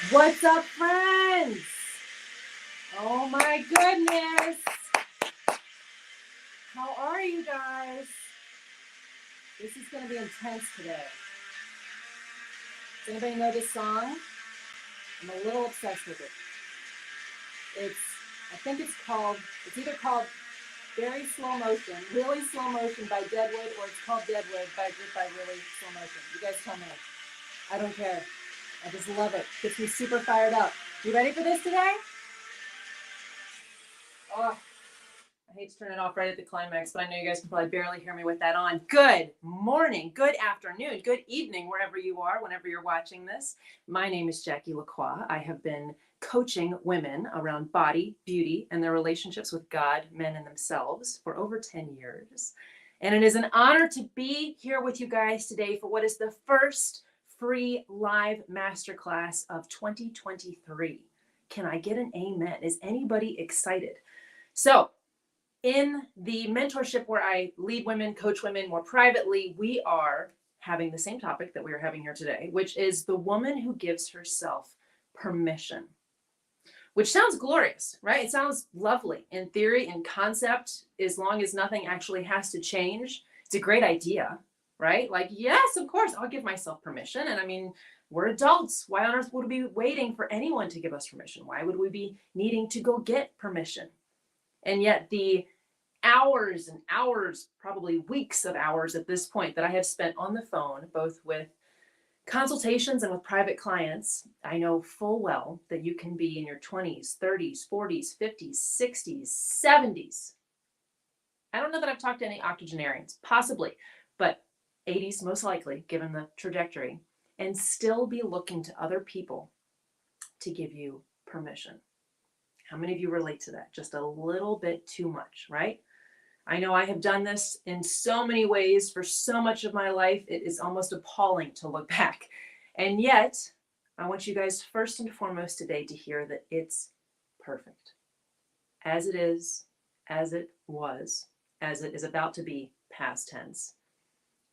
What's up, friends? Oh my goodness. How are you guys? This is going to be intense today. Does anybody know this song? I'm a little obsessed with it. It's either called Very Slow Motion, Really Slow Motion by Deadwood, or it's called Deadwood by Really Slow Motion. You guys tell me. I don't care. I just love it. Gets me super fired up. You ready for this today? Oh, I hate to turn it off right at the climax, but I know you guys can probably barely hear me with that on. Good morning, good afternoon, good evening, wherever you are, whenever you're watching this. My name is Jackie LaCroix. I have been coaching women around body, beauty, and their relationships with God, men, and themselves for over 10 years. And it is an honor to be here with you guys today for what is the first free live masterclass of 2023. Can I get an amen? Is anybody excited? So, in the mentorship where I lead women, coach women more privately, we are having the same topic that we are having here today, which is the woman who gives herself permission, which sounds glorious, right? It sounds lovely in theory and concept, as long as nothing actually has to change. It's a great idea, right? Like, yes, of course, I'll give myself permission. And I mean, we're adults. Why on earth would we be waiting for anyone to give us permission? Why would we be needing to go get permission? And yet the hours and hours, probably weeks of hours at this point, that I have spent on the phone, both with consultations and with private clients, I know full well that you can be in your 20s, 30s, 40s, 50s, 60s, 70s. I don't know that I've talked to any octogenarians, possibly, but 80s most likely, given the trajectory, and still be looking to other people to give you permission. How many of you relate to that? Just a little bit too much, right? I know I have done this in so many ways for so much of my life. It is almost appalling to look back. And yet, I want you guys first and foremost today to hear that it's perfect. As it is, as it was, as it is about to be, past tense.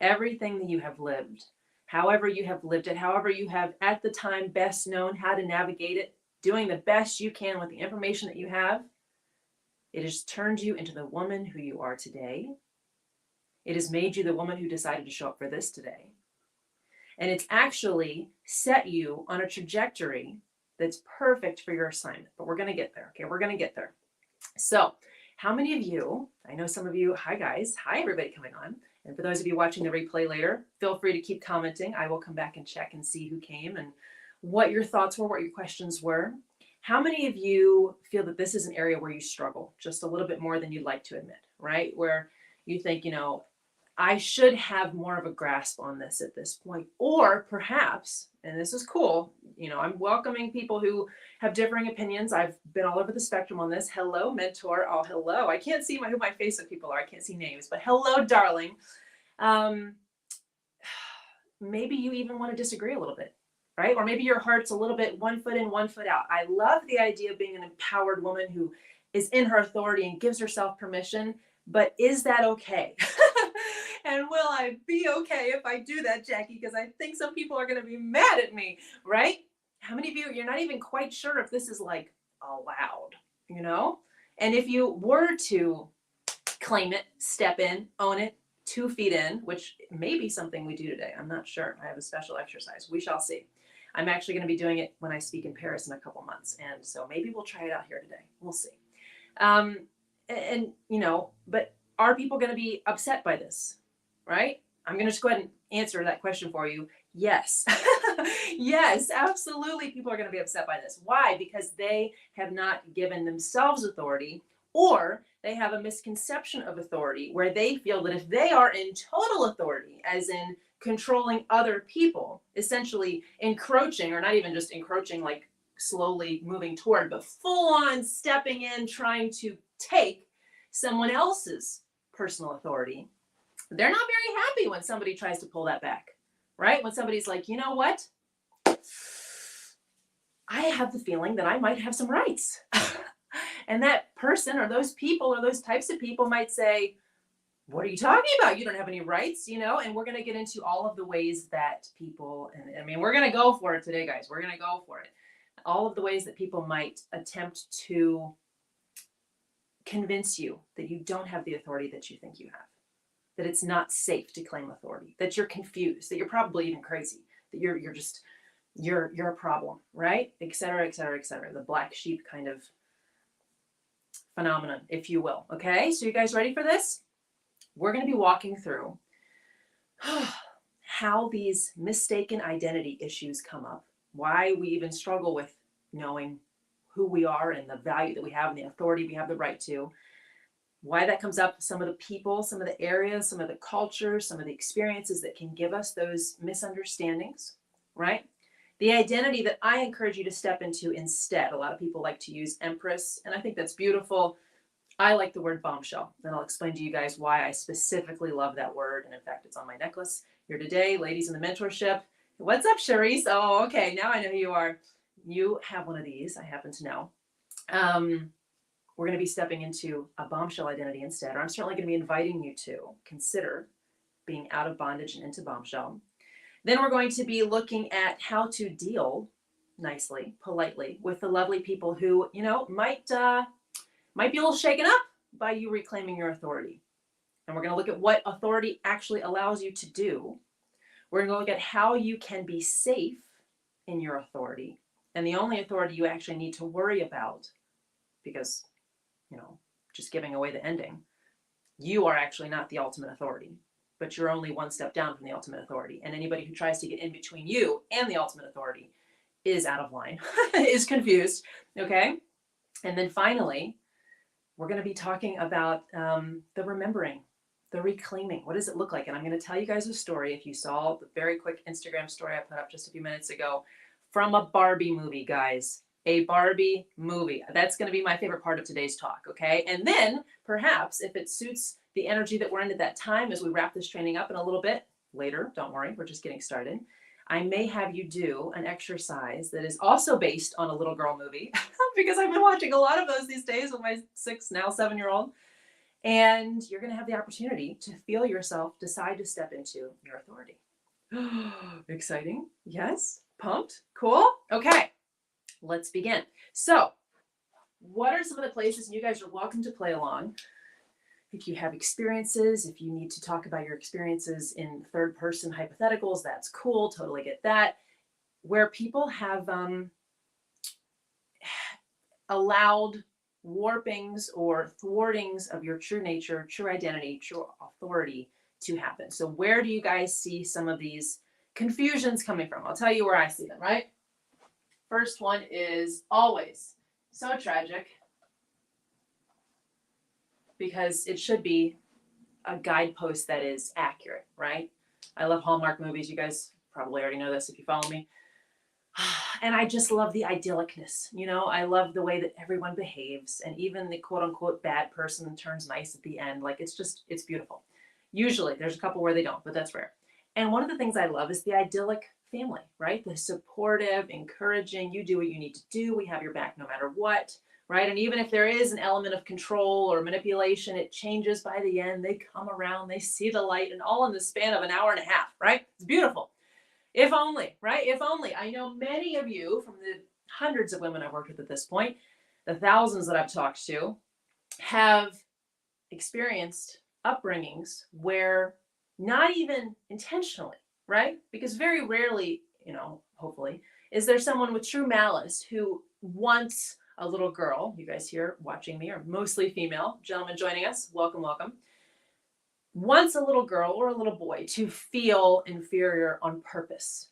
Everything that you have lived, however you have lived it, however you have at the time best known how to navigate it, doing the best you can with the information that you have, it has turned you into the woman who you are today. It has made you the woman who decided to show up for this today. And it's actually set you on a trajectory that's perfect for your assignment. But we're going to get there. Okay, we're going to get there. So, how many of you, I know some of you, hi guys, hi everybody coming on. And for those of you watching the replay later, feel free to keep commenting. I will come back and check and see who came and what your thoughts were, what your questions were. How many of you feel that this is an area where you struggle just a little bit more than you'd like to admit, right? Where you think, I should have more of a grasp on this at this point. Or perhaps, and this is cool, I'm welcoming people who have differing opinions. I've been all over the spectrum on this. Hello, mentor. Oh, hello. I can't see who my Facebook people are. I can't see names, but hello, darling. Maybe you even want to disagree a little bit. Right? Or maybe your heart's a little bit 1 foot in, 1 foot out. I love the idea of being an empowered woman who is in her authority and gives herself permission, but is that okay? And will I be okay if I do that, Jackie? Because I think some people are going to be mad at me, right? How many of you, you're not even quite sure if this is like allowed, And if you were to claim it, step in, own it, 2 feet in, which may be something we do today. I'm not sure. I have a special exercise. We shall see. I'm actually going to be doing it when I speak in Paris in a couple months. And so maybe we'll try it out here today. We'll see. But are people going to be upset by this? Right? I'm going to just go ahead and answer that question for you. Yes. Yes, absolutely. People are going to be upset by this. Why? Because they have not given themselves authority, or they have a misconception of authority where they feel that if they are in total authority, as in controlling other people, essentially encroaching, or not even just encroaching, like slowly moving toward, but full on stepping in, trying to take someone else's personal authority, they're not very happy when somebody tries to pull that back, right? When somebody's like, you know what? I have the feeling that I might have some rights. And that person or those people or those types of people might say, what are you talking about? You don't have any rights, you know? And we're going to get into all of the ways that people, and I mean, we're going to go for it today, guys. We're going to go for it. All of the ways that people might attempt to convince you that you don't have the authority that you think you have, that it's not safe to claim authority, that you're confused, that you're probably even crazy, that you're a problem, right? Et cetera, et cetera, et cetera. The black sheep kind of phenomenon, if you will. Okay, so you guys ready for this? We're going to be walking through how these mistaken identity issues come up, why we even struggle with knowing who we are and the value that we have and the authority we have the right to, why that comes up, some of the people, some of the areas, some of the cultures, some of the experiences that can give us those misunderstandings, right? The identity that I encourage you to step into instead. A lot of people like to use Empress, and I think that's beautiful. I like the word bombshell, and I'll explain to you guys why I specifically love that word. And in fact, it's on my necklace here today. Ladies in the mentorship. What's up, Charisse? Oh, okay. Now I know who you are. You have one of these, I happen to know. We're going to be stepping into a bombshell identity instead, or I'm certainly going to be inviting you to consider being out of bondage and into bombshell. Then we're going to be looking at how to deal nicely, politely with the lovely people who, you know, might be a little shaken up by you reclaiming your authority. And we're going to look at what authority actually allows you to do. We're going to look at how you can be safe in your authority. And the only authority you actually need to worry about, because, you know, just giving away the ending, you are actually not the ultimate authority, but you're only one step down from the ultimate authority. And anybody who tries to get in between you and the ultimate authority is out of line, is confused. Okay. And then finally, we're going to be talking about the remembering, the reclaiming. What does it look like? And I'm going to tell you guys a story. If you saw the very quick Instagram story I put up just a few minutes ago from a Barbie movie, guys, a Barbie movie. That's going to be my favorite part of today's talk. Okay. And then perhaps if it suits the energy that we're in at that time, as we wrap this training up in a little bit later, don't worry, we're just getting started. I may have you do an exercise that is also based on a little girl movie because I've been watching a lot of those these days with my 7-year-old. And you're going to have the opportunity to feel yourself decide to step into your authority. Exciting. Yes. Pumped. Cool. Okay. Let's begin. So what are some of the places, and you guys are welcome to play along. If you have experiences, if you need to talk about your experiences in third person hypotheticals, that's cool. Totally get that. Where people have allowed warpings or thwartings of your true nature, true identity, true authority to happen. So where do you guys see some of these confusions coming from? I'll tell you where I see them, right? First one is always so tragic, because it should be a guidepost that is accurate, right? I love Hallmark movies. You guys probably already know this if you follow me. And I just love the idyllicness. You know, I love the way that everyone behaves, and even the quote unquote bad person turns nice at the end. Like, it's beautiful. Usually there's a couple where they don't, but that's rare. And one of the things I love is the idyllic family, right? The supportive, encouraging, you do what you need to do. We have your back no matter what. Right? And even if there is an element of control or manipulation, it changes by the end. They come around, they see the light, and all in the span of an hour and a half, right? It's beautiful. If only, right? If only. I know many of you, from the hundreds of women I've worked with at this point, the thousands that I've talked to, have experienced upbringings where, not even intentionally, right? Because very rarely, you know, hopefully, is there someone with true malice who wants a little girl, you guys here watching me are mostly female, gentlemen joining us, welcome, welcome, wants a little girl or a little boy to feel inferior on purpose,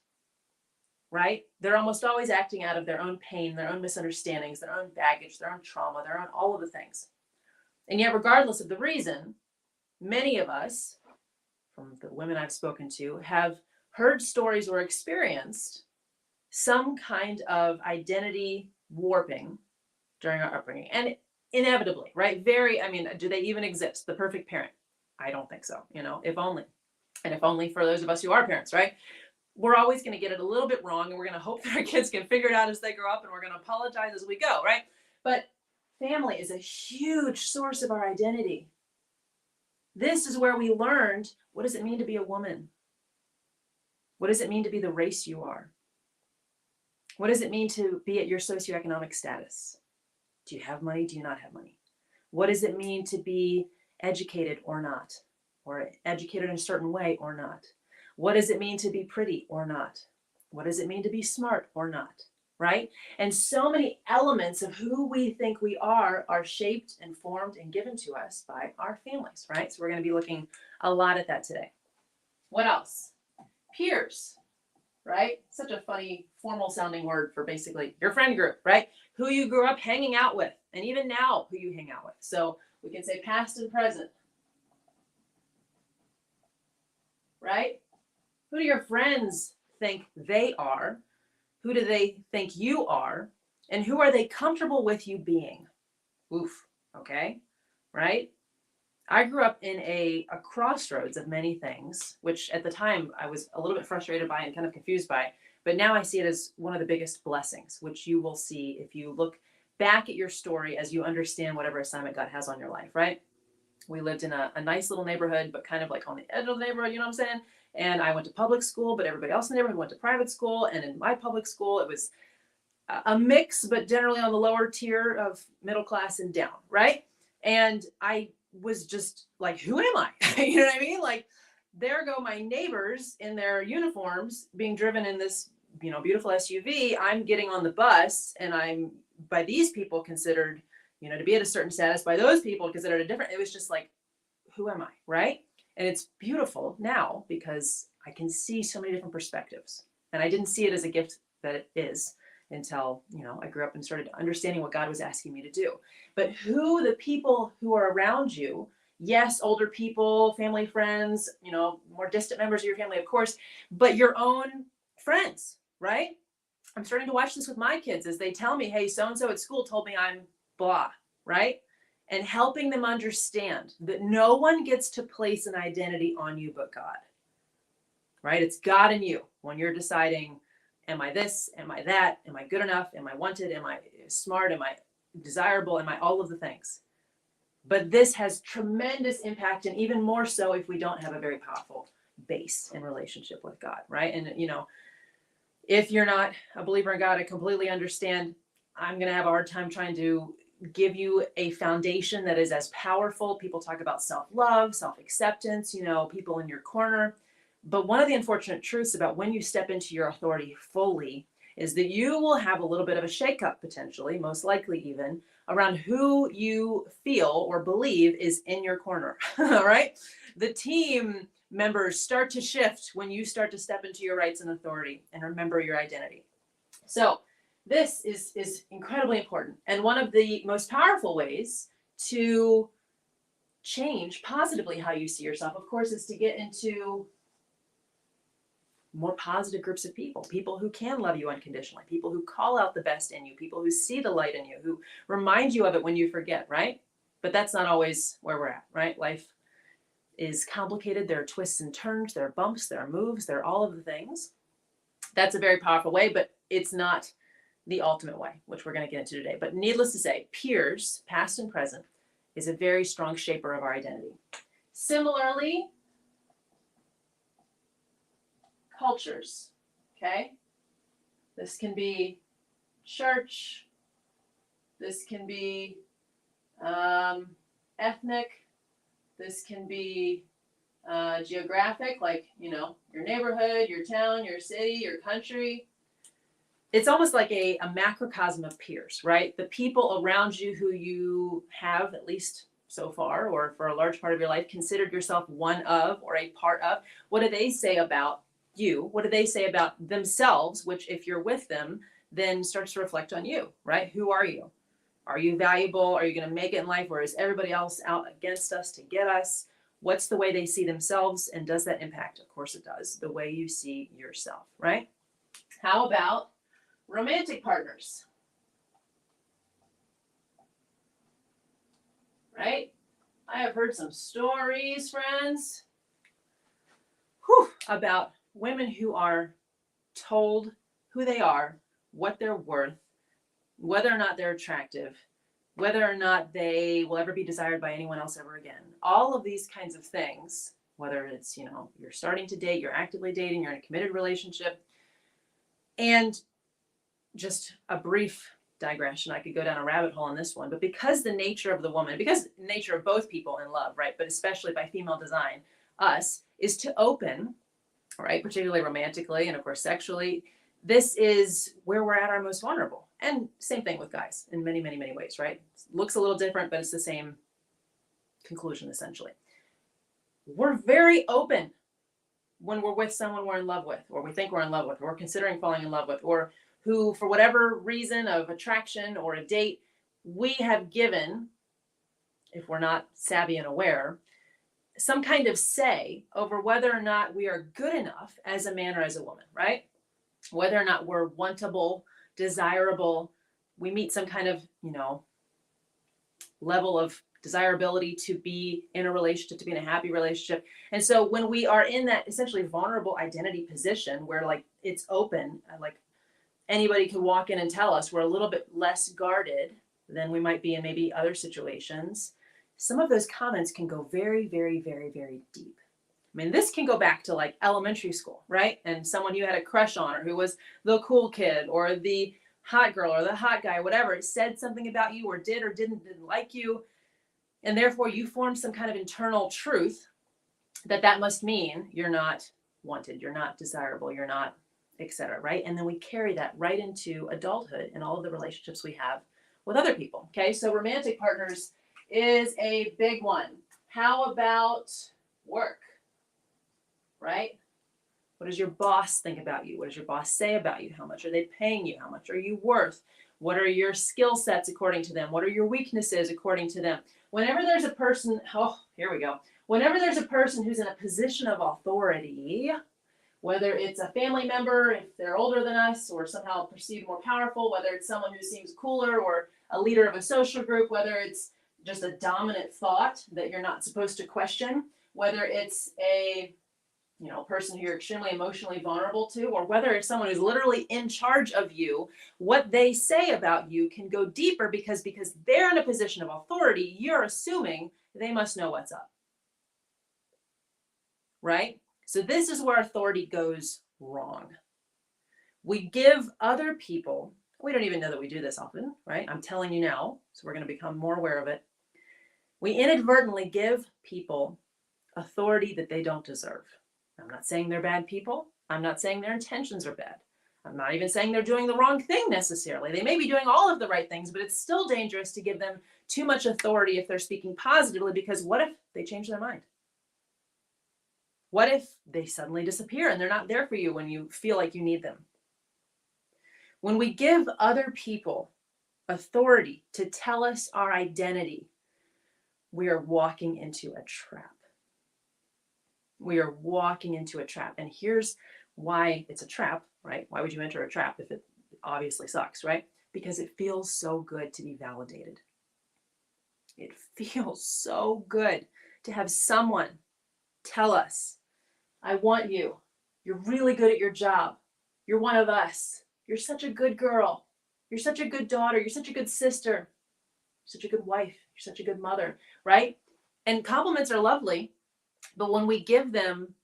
right? They're almost always acting out of their own pain, their own misunderstandings, their own baggage, their own trauma, their own all of the things. And yet, regardless of the reason, many of us, from the women I've spoken to, have heard stories or experienced some kind of identity warping during our upbringing. And inevitably, right? Do they even exist? The perfect parent? I don't think so. You know, if only. And if only for those of us who are parents, right? We're always going to get it a little bit wrong, and we're going to hope that our kids can figure it out as they grow up, and we're going to apologize as we go, right? But family is a huge source of our identity. This is where we learned, what does it mean to be a woman? What does it mean to be the race you are? What does it mean to be at your socioeconomic status? Do you have money? Do you not have money? What does it mean to be educated or not? Or educated in a certain way or not? What does it mean to be pretty or not? What does it mean to be smart or not? Right? And so many elements of who we think we are shaped and formed and given to us by our families, right? So we're going to be looking a lot at that today. What else? Peers, right? Such a funny, formal sounding word for basically your friend group, right? Who you grew up hanging out with, and even now who you hang out with. So we can say past and present, right? Who do your friends think they are? Who do they think you are? And who are they comfortable with you being? Oof, okay, right? I grew up in a crossroads of many things, which at the time I was a little bit frustrated by and kind of confused by. But now I see it as one of the biggest blessings, which you will see if you look back at your story as you understand whatever assignment God has on your life, right? We lived in a nice little neighborhood, but kind of like on the edge of the neighborhood, you know what I'm saying? And I went to public school, but everybody else in the neighborhood went to private school. And in my public school, it was a mix, but generally on the lower tier of middle class and down, right? And I was just like, who am I? You know what I mean? Like, there go my neighbors in their uniforms being driven in this, beautiful SUV. I'm getting on the bus and I'm by these people considered, to be at a certain status, by those people considered a different. It was just like, who am I? Right. And it's beautiful now because I can see so many different perspectives. And I didn't see it as a gift that it is until, I grew up and started understanding what God was asking me to do. But who the people who are around you, yes, older people, family, friends, more distant members of your family, of course, but your own friends, right? I'm starting to watch this with my kids as they tell me, hey, so-and-so at school told me I'm blah, right? And helping them understand that no one gets to place an identity on you but God, right? It's God and you when you're deciding, am I this? Am I that? Am I good enough? Am I wanted? Am I smart? Am I desirable? Am I all of the things? But this has tremendous impact, and even more so if we don't have a very powerful base in relationship with God, right? And, if you're not a believer in God, I completely understand. I'm going to have a hard time trying to give you a foundation that is as powerful. People talk about self-love, self-acceptance, people in your corner. But one of the unfortunate truths about when you step into your authority fully is that you will have a little bit of a shakeup potentially, most likely even, around who you feel or believe is in your corner, all right? The team members start to shift when you start to step into your rights and authority and remember your identity. So this is incredibly important. And one of the most powerful ways to change positively how you see yourself, of course, is to get into more positive groups of people who can love you unconditionally, people who call out the best in you, people who see the light in you, who remind you of it when you forget, right? But that's not always where we're at, right? Life is complicated. There are twists and turns, there are bumps, there are moves, there are all of the things. That's a very powerful way, but it's not the ultimate way, which we're going to get into today. But needless to say, peers, past and present, is a very strong shaper of our identity. Similarly, cultures, okay? This can be church, this can be ethnic, this can be geographic, like, your neighborhood, your town, your city, your country. It's almost like a macrocosm of peers, right? The people around you who you have, at least so far, or for a large part of your life, considered yourself one of or a part of. What do they say about you? What do they say about themselves? Which, if you're with them, then starts to reflect on you, right? Who are you? Are you valuable? Are you going to make it in life? Or is everybody else out against us to get us? What's the way they see themselves? And does that impact? Of course it does. The way you see yourself, right? How about romantic partners? Right? I have heard some stories, friends, about women who are told who they are, what they're worth, whether or not they're attractive, whether or not they will ever be desired by anyone else ever again. All of these kinds of things, whether it's, you're starting to date, you're actively dating, you're in a committed relationship. And just a brief digression, I could go down a rabbit hole on this one, but because the nature of the woman, because the nature of both people in love, right, but especially by female design, us, is to open, right, particularly romantically and of course sexually, this is where we're at our most vulnerable. And same thing with guys in many, many, many ways, right? Looks a little different, but it's the same conclusion essentially. We're very open when we're with someone we're in love with, or we think we're in love with, or we're considering falling in love with, or who, for whatever reason of attraction or a date, we have given, if we're not savvy and aware, some kind of say over whether or not we are good enough as a man or as a woman, right? Whether or not we're wantable, desirable, we meet some kind of, level of desirability to be in a relationship, to be in a happy relationship. And so when we are in that essentially vulnerable identity position where like it's open, like anybody can walk in and tell us, we're a little bit less guarded than we might be in maybe other situations. Some of those comments can go very, very, very, very deep. I mean, this can go back to like elementary school, right? And someone you had a crush on, or who was the cool kid or the hot girl or the hot guy, whatever, it said something about you or didn't like you. And therefore you form some kind of internal truth that must mean you're not wanted, you're not desirable, you're not, etc. Right? And then we carry that right into adulthood and all of the relationships we have with other people. Okay, so romantic partners is a big one. How about work? Right? What does your boss think about you? What does your boss say about you? How much are they paying you? How much are you worth? What are your skill sets according to them? What are your weaknesses according to them? Whenever there's a person, here we go. Whenever there's a person who's in a position of authority, whether it's a family member, if they're older than us or somehow perceived more powerful, whether it's someone who seems cooler or a leader of a social group, whether it's just a dominant thought that you're not supposed to question, whether it's a person who you're extremely emotionally vulnerable to, or whether it's someone who's literally in charge of you, what they say about you can go deeper because they're in a position of authority, you're assuming they must know what's up. Right? So this is where authority goes wrong. We give other people, we don't even know that we do this often, right? I'm telling you now, so we're going to become more aware of it. We inadvertently give people authority that they don't deserve. I'm not saying they're bad people. I'm not saying their intentions are bad. I'm not even saying they're doing the wrong thing necessarily. They may be doing all of the right things, but it's still dangerous to give them too much authority if they're speaking positively, because what if they change their mind? What if they suddenly disappear and they're not there for you when you feel like you need them? When we give other people authority to tell us our identity, we are walking into a trap. We are walking into a trap. And here's why it's a trap, right? Why would you enter a trap if it obviously sucks, right? Because it feels so good to be validated. It feels so good to have someone tell us, I want you. You're really good at your job. You're one of us. You're such a good girl. You're such a good daughter. You're such a good sister. You're such a good wife. You're such a good mother, right? And compliments are lovely. But when we give them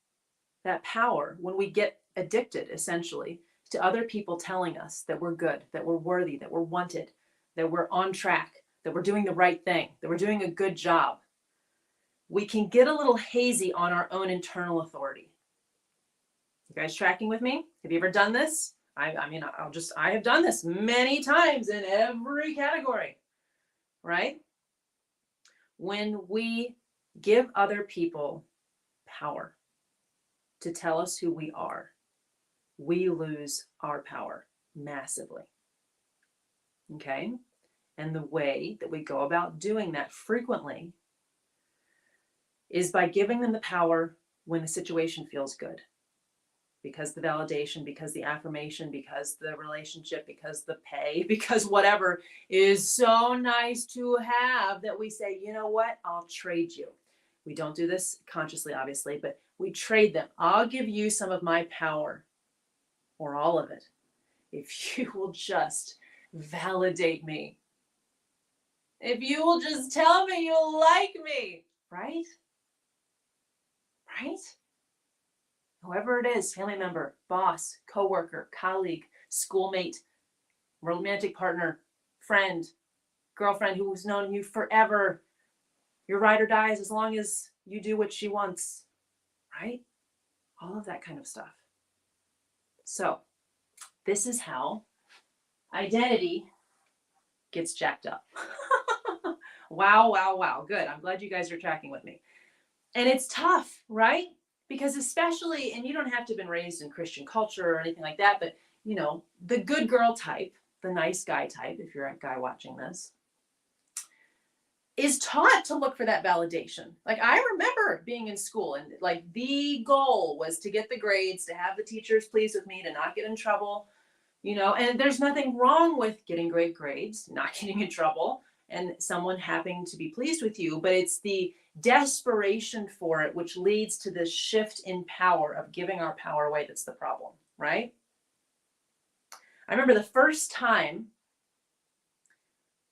that power, when we get addicted, essentially, to other people telling us that we're good, that we're worthy, that we're wanted, that we're on track, that we're doing the right thing, that we're doing a good job, we can get a little hazy on our own internal authority. You guys tracking with me? Have you ever done this? I have done this many times in every category, right? When we give other people power to tell us who we are, we lose our power massively. Okay? And the way that we go about doing that frequently is by giving them the power when the situation feels good. Because the validation, because the affirmation, because the relationship, because the pay, because whatever is so nice to have that we say, you know what, I'll trade you. We don't do this consciously, obviously, but we trade them. I'll give you some of my power, or all of it, if you will just validate me. If you will just tell me you like me, right? Right? Whoever it is, family member, boss, coworker, colleague, schoolmate, romantic partner, friend, girlfriend who's known you forever, your ride or dies as long as you do what she wants, right? All of that kind of stuff. So, this is how identity gets jacked up. Wow, wow, wow. Good. I'm glad you guys are tracking with me. And it's tough, right? Because especially, and you don't have to have been raised in Christian culture or anything like that, but you know, the good girl type, the nice guy type, if you're a guy watching this, is taught to look for that validation. Like I remember being in school and like the goal was to get the grades, to have the teachers pleased with me, to not get in trouble, you know, and there's nothing wrong with getting great grades, not getting in trouble, and someone having to be pleased with you, but it's the desperation for it which leads to this shift in power of giving our power away that's the problem, right? I remember the first time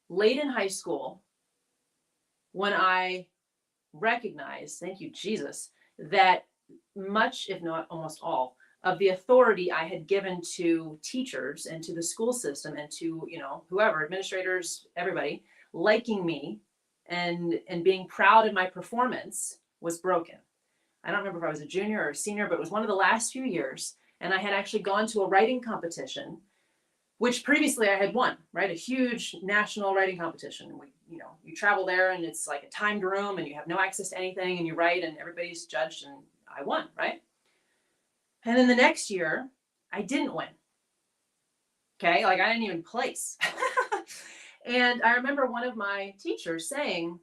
late in high school when I recognized, thank you, Jesus, that much, if not almost all, of the authority I had given to teachers and to the school system and to, you know, whoever, administrators, everybody, liking me and being proud of my performance was broken. I don't remember if I was a junior or a senior, but it was one of the last few years. And I had actually gone to a writing competition, which previously I had won, right? A huge national writing competition. We, you know, you travel there and it's like a timed room and you have no access to anything and you write and everybody's judged and I won, right? And then the next year, I didn't win. Okay, like I didn't even place. And I remember one of my teachers saying,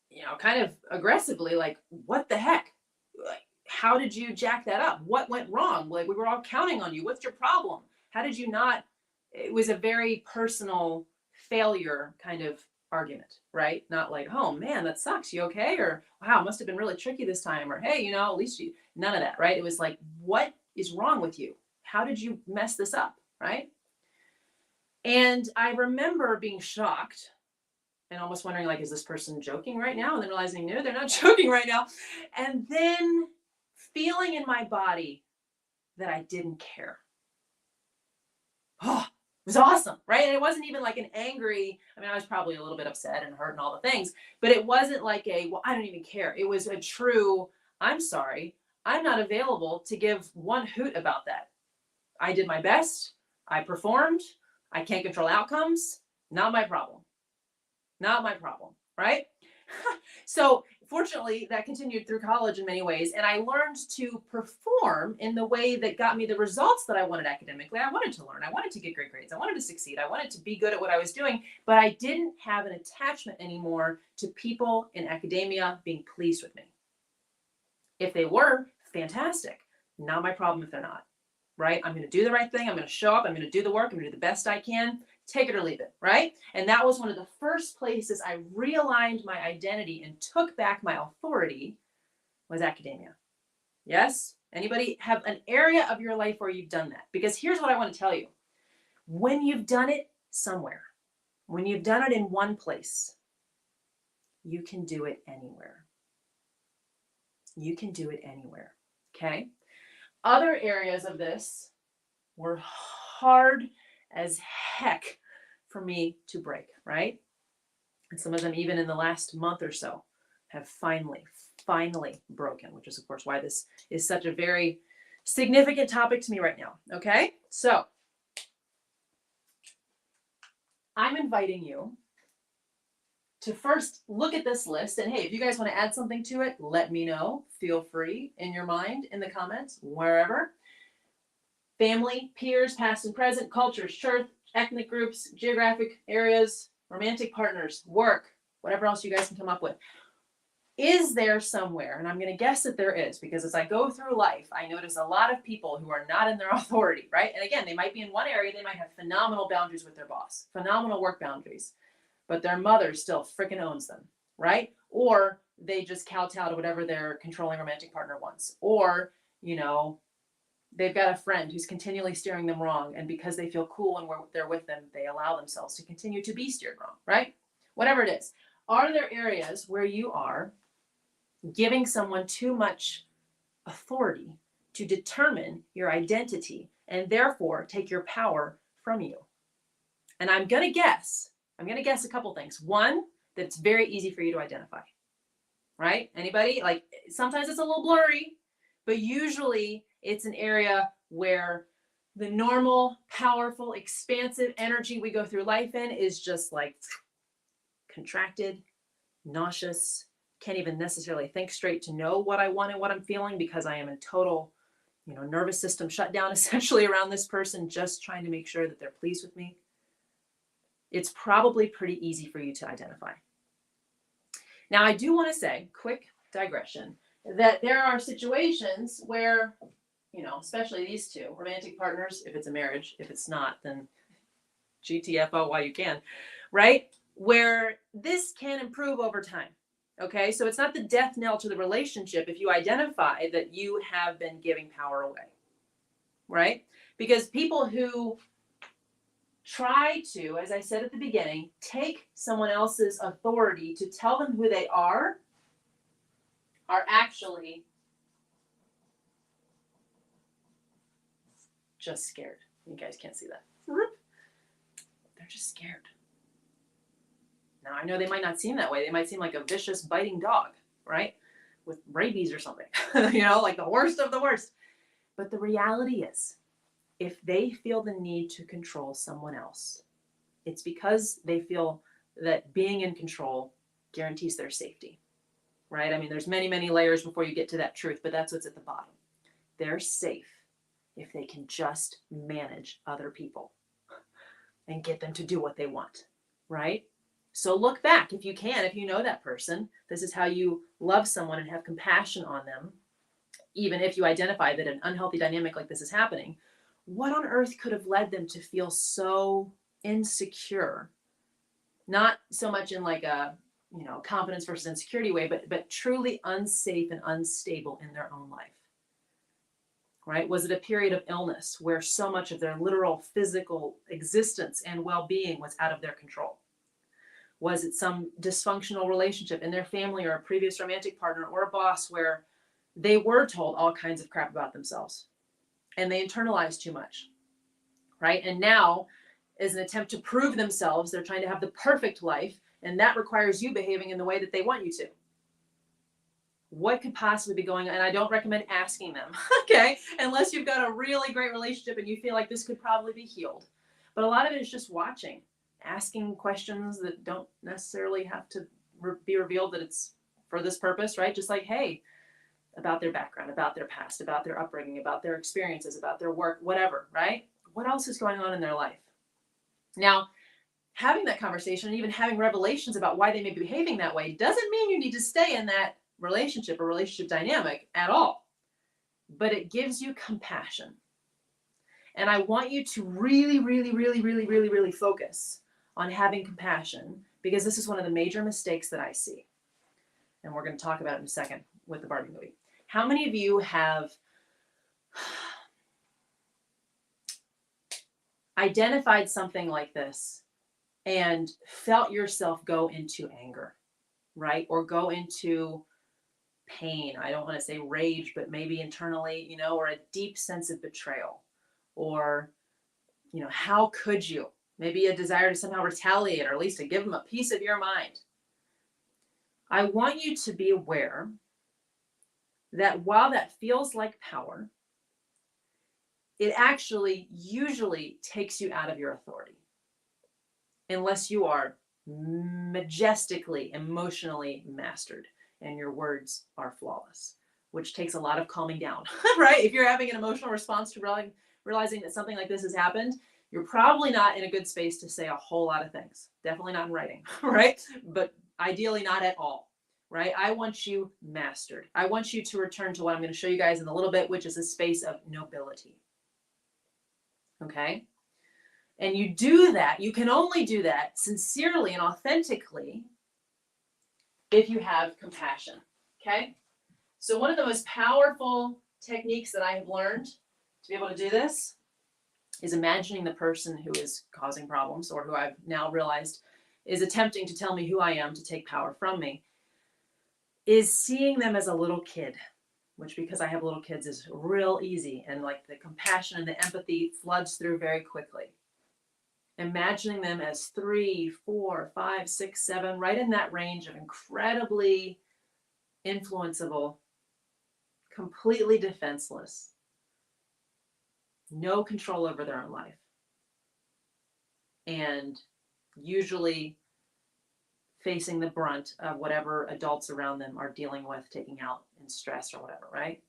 you know, kind of aggressively, like, what the heck? Like, how did you jack that up? What went wrong? Like, we were all counting on you. What's your problem? How did you not? It was a very personal failure kind of argument, right? Not like, oh man, that sucks. You okay? Or wow, must have been really tricky this time. Or hey, you know, at least you, none of that, right? It was like, what is wrong with you? How did you mess this up, right? And I remember being shocked and almost wondering, like, is this person joking right now? And then realizing, no, they're not joking right now. And then feeling in my body that I didn't care. Oh, it was awesome, right? And it wasn't even like an angry, I mean, I was probably a little bit upset and hurt and all the things, but it wasn't like a, well, I don't even care. It was a true, I'm sorry, I'm not available to give one hoot about that. I did my best. I performed. I can't control outcomes. Not my problem. Not my problem, right? So fortunately, that continued through college in many ways. And I learned to perform in the way that got me the results that I wanted academically. I wanted to learn. I wanted to get great grades. I wanted to succeed. I wanted to be good at what I was doing. But I didn't have an attachment anymore to people in academia being pleased with me. If they were, fantastic. Not my problem if they're not, right? I'm going to do the right thing. I'm going to show up. I'm going to do the work. I'm going to do the best I can. Take it or leave it, right? And that was one of the first places I realigned my identity and took back my authority was academia. Yes? Anybody have an area of your life where you've done that? Because here's what I want to tell you. When you've done it somewhere, when you've done it in one place, you can do it anywhere. You can do it anywhere, okay? Other areas of this were hard as heck for me to break, right? And some of them, even in the last month or so, have finally broken, which is, of course, why this is such a very significant topic to me right now, okay? So, I'm inviting you to first look at this list, and hey, if you guys want to add something to it, let me know. Feel free in your mind, in the comments, wherever. Family, peers, past and present, cultures, church, ethnic groups, geographic areas, romantic partners, work, whatever else you guys can come up with. Is there somewhere, and I'm going to guess that there is, because as I go through life, I notice a lot of people who are not in their authority, right? And again, they might be in one area, they might have phenomenal boundaries with their boss, phenomenal work boundaries, but their mother still freaking owns them, right? Or they just kowtow to whatever their controlling romantic partner wants. Or, you know, they've got a friend who's continually steering them wrong. And because they feel cool and they're with them, they allow themselves to continue to be steered wrong, right? whatever it is. Are there areas where you are giving someone too much authority to determine your identity and therefore take your power from you? And I'm going to guess a couple things. One, that it's very easy for you to identify, right? Anybody? Like sometimes it's a little blurry, but usually it's an area where the normal, powerful, expansive energy we go through life in is just like contracted, nauseous, can't even necessarily think straight to know what I want and what I'm feeling because I am in total, nervous system shutdown essentially around this person, just trying to make sure that they're pleased with me. It's probably pretty easy for you to identify. Now, I do want to say, quick digression, that there are situations where, especially these two romantic partners, if it's a marriage, if it's not, then GTFO while you can, right? Where this can improve over time. Okay, so it's not the death knell to the relationship if you identify that you have been giving power away, right? Because people who try to, as I said at the beginning, take someone else's authority to tell them who they are actually just scared. You guys can't see that. They're just scared. Now, I know they might not seem that way. They might seem like a vicious, biting dog, right? With rabies or something, like the worst of the worst. But the reality is, if they feel the need to control someone else, it's because they feel that being in control guarantees their safety, right? I mean, there's many, many layers before you get to that truth, but that's what's at the bottom. They're safe if they can just manage other people and get them to do what they want, right? So look back if you can, if you know that person, this is how you love someone and have compassion on them, even if you identify that an unhealthy dynamic like this is happening. What on earth could have led them to feel so insecure? Not so much in like a, confidence versus insecurity way, but truly unsafe and unstable in their own life, right? Was it a period of illness where so much of their literal physical existence and well-being was out of their control? Was it some dysfunctional relationship in their family or a previous romantic partner or a boss where they were told all kinds of crap about themselves and they internalized too much, right? And now, as an attempt to prove themselves, they're trying to have the perfect life, and that requires you behaving in the way that they want you to. What could possibly be going on? And I don't recommend asking them, okay, unless you've got a really great relationship and you feel like this could probably be healed. But a lot of it is just watching, asking questions that don't necessarily have to be revealed that it's for this purpose, right? Just like, hey, about their background, about their past, about their upbringing, about their experiences, about their work, whatever, right? What else is going on in their life? Now, having that conversation and even having revelations about why they may be behaving that way doesn't mean you need to stay in that relationship or relationship dynamic at all. But it gives you compassion. And I want you to really, really, really, really, really, really focus on having compassion, because this is one of the major mistakes that I see. And we're going to talk about it in a second with the Barbie movie. How many of you have identified something like this and felt yourself go into anger, right? Or go into pain. I don't want to say rage, but maybe internally, or a deep sense of betrayal, or, how could you? Maybe a desire to somehow retaliate, or at least to give them a piece of your mind. I want you to be aware that while that feels like power, it actually usually takes you out of your authority, unless you are majestically, emotionally mastered and your words are flawless, which takes a lot of calming down, right? If you're having an emotional response to realizing that something like this has happened, you're probably not in a good space to say a whole lot of things. Definitely not in writing, right? But ideally not at all, right? I want you mastered. I want you to return to what I'm going to show you guys in a little bit, which is a space of nobility. Okay? And you do that, you can only do that sincerely and authentically if you have compassion. Okay? So one of the most powerful techniques that I have learned to be able to do this is imagining the person who is causing problems, or who I've now realized is attempting to tell me who I am to take power from me, is seeing them as a little kid, which because I have little kids is real easy. And like the compassion and the empathy floods through very quickly. Imagining them as 3, 4, 5, 6, 7, right in that range of incredibly influenceable, completely defenseless, no control over their own life, and usually facing the brunt of whatever adults around them are dealing with, taking out in stress or whatever, right?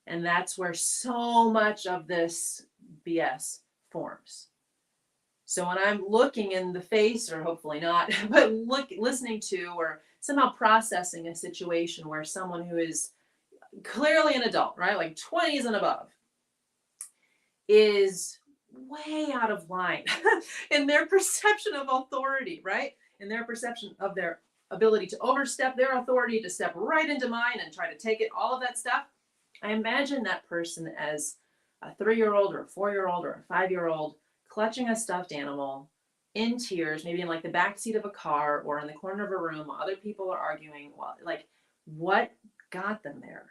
And that's where so much of this BS forms. So when I'm looking in the face, or hopefully not, but listening to or somehow processing a situation where someone who is clearly an adult, right, like 20s and above, is way out of line in their perception of authority, right? In their perception of their ability to overstep their authority, to step right into mine and try to take it, all of that stuff. I imagine that person as a 3-year-old or a 4-year-old or a 5-year-old clutching a stuffed animal in tears, maybe in like the backseat of a car or in the corner of a room while other people are arguing. Well, like, what got them there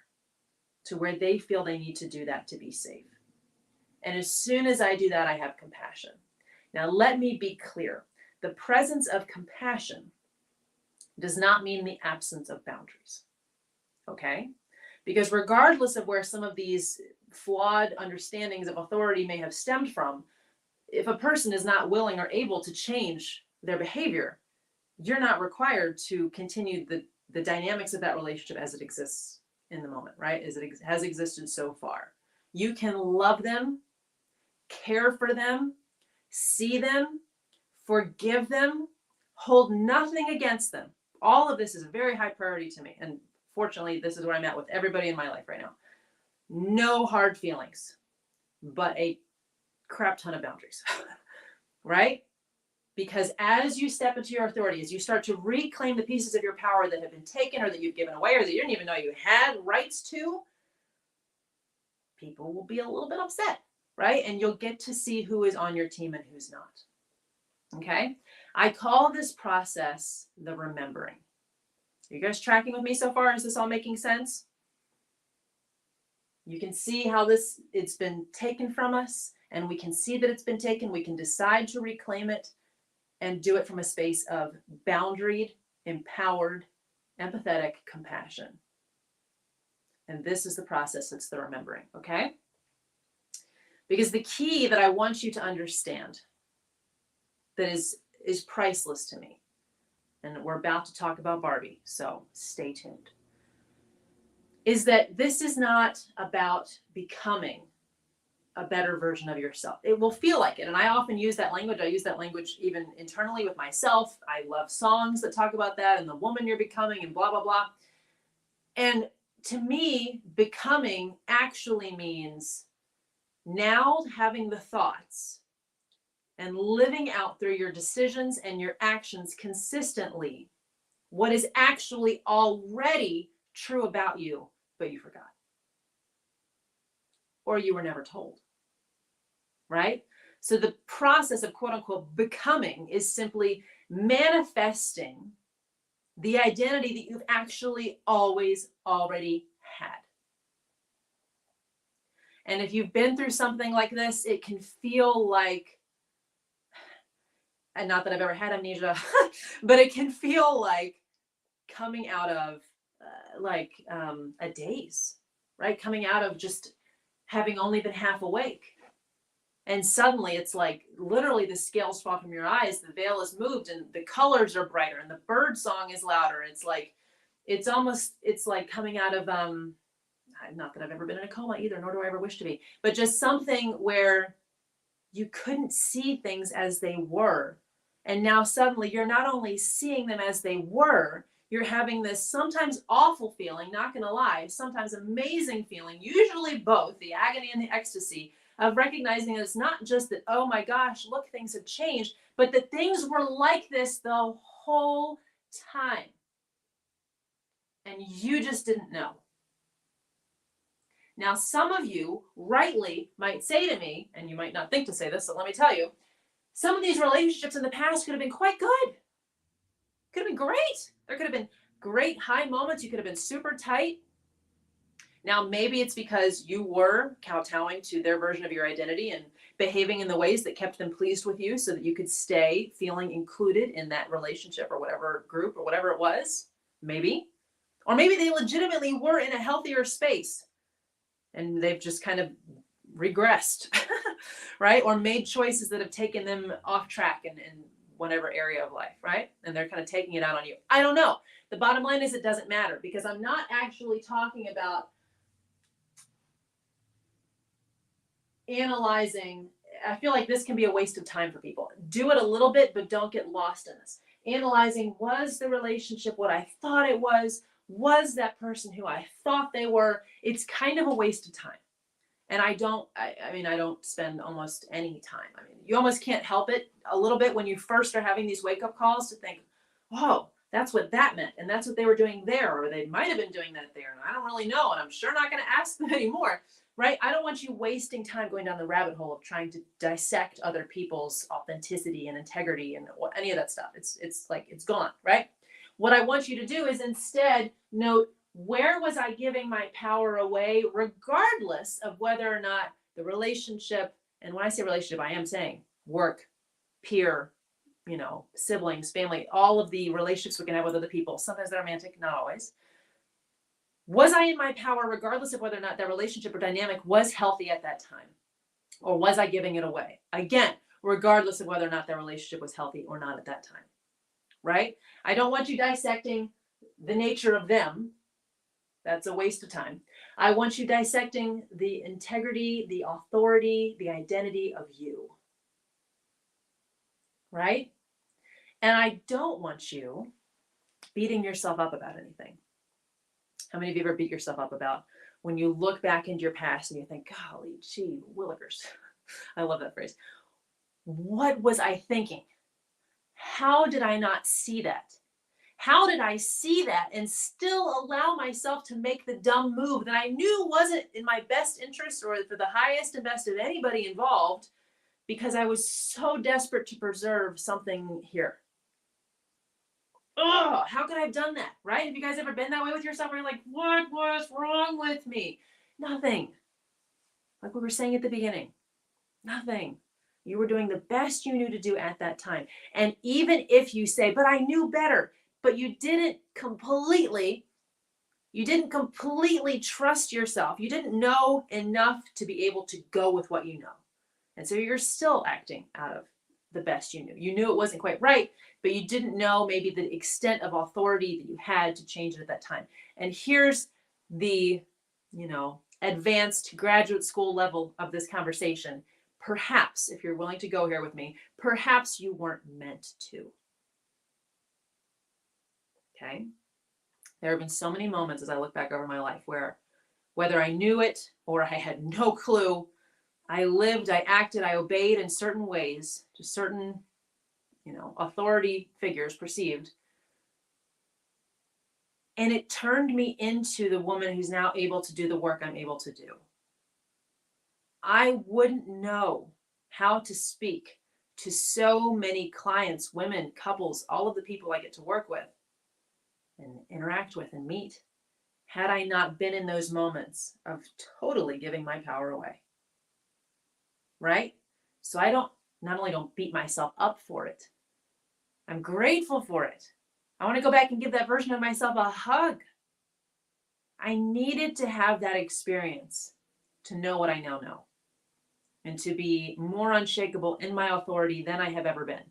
to where they feel they need to do that to be safe? And as soon as I do that, I have compassion. Now, let me be clear. The presence of compassion does not mean the absence of boundaries. Okay? Because regardless of where some of these flawed understandings of authority may have stemmed from, if a person is not willing or able to change their behavior, you're not required to continue the dynamics of that relationship as it exists in the moment, right? As it has existed so far. You can love them, care for them, see them, forgive them, hold nothing against them. All of this is a very high priority to me. And fortunately, this is where I'm at with everybody in my life right now. No hard feelings, but a crap ton of boundaries, right? Because as you step into your authority, as you start to reclaim the pieces of your power that have been taken or that you've given away or that you didn't even know you had rights to, people will be a little bit upset, right? And you'll get to see who is on your team and who's not. Okay? I call this process the remembering. Are you guys tracking with me so far? Is this all making sense? You can see how it's been taken from us, and we can see that it's been taken. We can decide to reclaim it and do it from a space of boundaried, empowered, empathetic compassion. And this is the process, it's the remembering, okay? Because the key that I want you to understand that is priceless to me, and we're about to talk about Barbie, so stay tuned, is that this is not about becoming a better version of yourself. It will feel like it. And I often use that language. I use that language even internally with myself. I love songs that talk about that and the woman you're becoming and blah, blah, blah. And to me, becoming actually means now having the thoughts and living out through your decisions and your actions consistently what is actually already true about you, but you forgot. Or you were never told, right? So the process of quote unquote becoming is simply manifesting the identity that you've actually always already had. And if you've been through something like this, it can feel like, and not that I've ever had amnesia, but it can feel like coming out of a daze, right? Coming out of just having only been half awake. And suddenly it's like literally the scales fall from your eyes, the veil is moved and the colors are brighter and the bird song is louder. It's like coming out of, not that I've ever been in a coma either, nor do I ever wish to be, but just something where you couldn't see things as they were. And now suddenly you're not only seeing them as they were, you're having this sometimes awful feeling, not gonna lie, sometimes amazing feeling, usually both, the agony and the ecstasy of recognizing that it's not just that, oh my gosh, look, things have changed, but that things were like this the whole time. And you just didn't know. Now, some of you rightly might say to me, and you might not think to say this, so let me tell you, Some of these relationships in the past could have been quite good. Could have been great. There could have been great high moments. You could have been super tight. Now, maybe it's because you were kowtowing to their version of your identity and behaving in the ways that kept them pleased with you so that you could stay feeling included in that relationship or whatever group or whatever it was. Maybe. Or maybe they legitimately were in a healthier space and they've just kind of regressed, right? Or made choices that have taken them off track in whatever area of life, right? And they're kind of taking it out on you. I don't know. The bottom line is it doesn't matter, because I'm not actually talking about analyzing. I feel like this can be a waste of time for people. Do it a little bit, but don't get lost in this. Analyzing, was the relationship what I thought it was? Was that person who I thought they were? It's kind of a waste of time. And I don't spend almost any time. I mean, you almost can't help it a little bit when you first are having these wake up calls to think, oh, that's what that meant. And that's what they were doing there, or they might have been doing that there. And I don't really know. And I'm sure not going to ask them anymore, right? I don't want you wasting time going down the rabbit hole of trying to dissect other people's authenticity and integrity and any of that stuff. It's like, it's gone, right? What I want you to do is instead note, where was I giving my power away, regardless of whether or not the relationship, and when I say relationship, I am saying work, peer, siblings, family, all of the relationships we can have with other people. Sometimes they're romantic, not always. Was I in my power, regardless of whether or not that relationship or dynamic was healthy at that time? Or was I giving it away? Again, regardless of whether or not that relationship was healthy or not at that time, right? I don't want you dissecting the nature of them. That's a waste of time. I want you dissecting the integrity, the authority, the identity of you. Right? And I don't want you beating yourself up about anything. How many of you ever beat yourself up about when you look back into your past and you think, golly, gee, willikers. I love that phrase. What was I thinking? How did I not see that? How did I see that and still allow myself to make the dumb move that I knew wasn't in my best interest or for the highest and best of anybody involved, because I was so desperate to preserve something here? Oh, how could I have done that, right? Have you guys ever been that way with yourself where you're like, what was wrong with me? Nothing. Like we were saying at the beginning, nothing. You were doing the best you knew to do at that time. And even if you say, but I knew better, but you didn't completely trust yourself. You didn't know enough to be able to go with what you know. And so you're still acting out of the best you knew. You knew it wasn't quite right, but you didn't know maybe the extent of authority that you had to change it at that time. And here's the, advanced graduate school level of this conversation. Perhaps, if you're willing to go here with me, perhaps you weren't meant to. Okay? There have been so many moments as I look back over my life where, whether I knew it or I had no clue, I lived, I acted, I obeyed in certain ways to certain, authority figures perceived. And it turned me into the woman who's now able to do the work I'm able to do. I wouldn't know how to speak to so many clients, women, couples, all of the people I get to work with and interact with and meet, had I not been in those moments of totally giving my power away. Right? So I not only don't beat myself up for it, I'm grateful for it. I want to go back and give that version of myself a hug. I needed to have that experience to know what I now know, and to be more unshakable in my authority than I have ever been,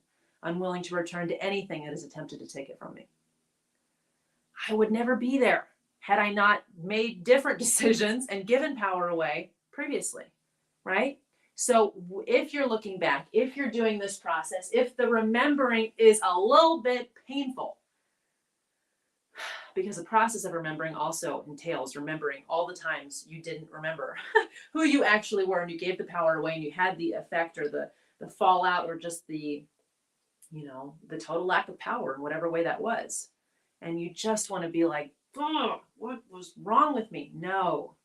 unwilling to return to anything that has attempted to take it from me. I would never be there had I not made different decisions and given power away previously, right? So if you're looking back, if you're doing this process, if the remembering is a little bit painful, because the process of remembering also entails remembering all the times you didn't remember who you actually were, and you gave the power away and you had the effect or the fallout or just the total lack of power in whatever way that was. And you just want to be like, oh, what was wrong with me? No,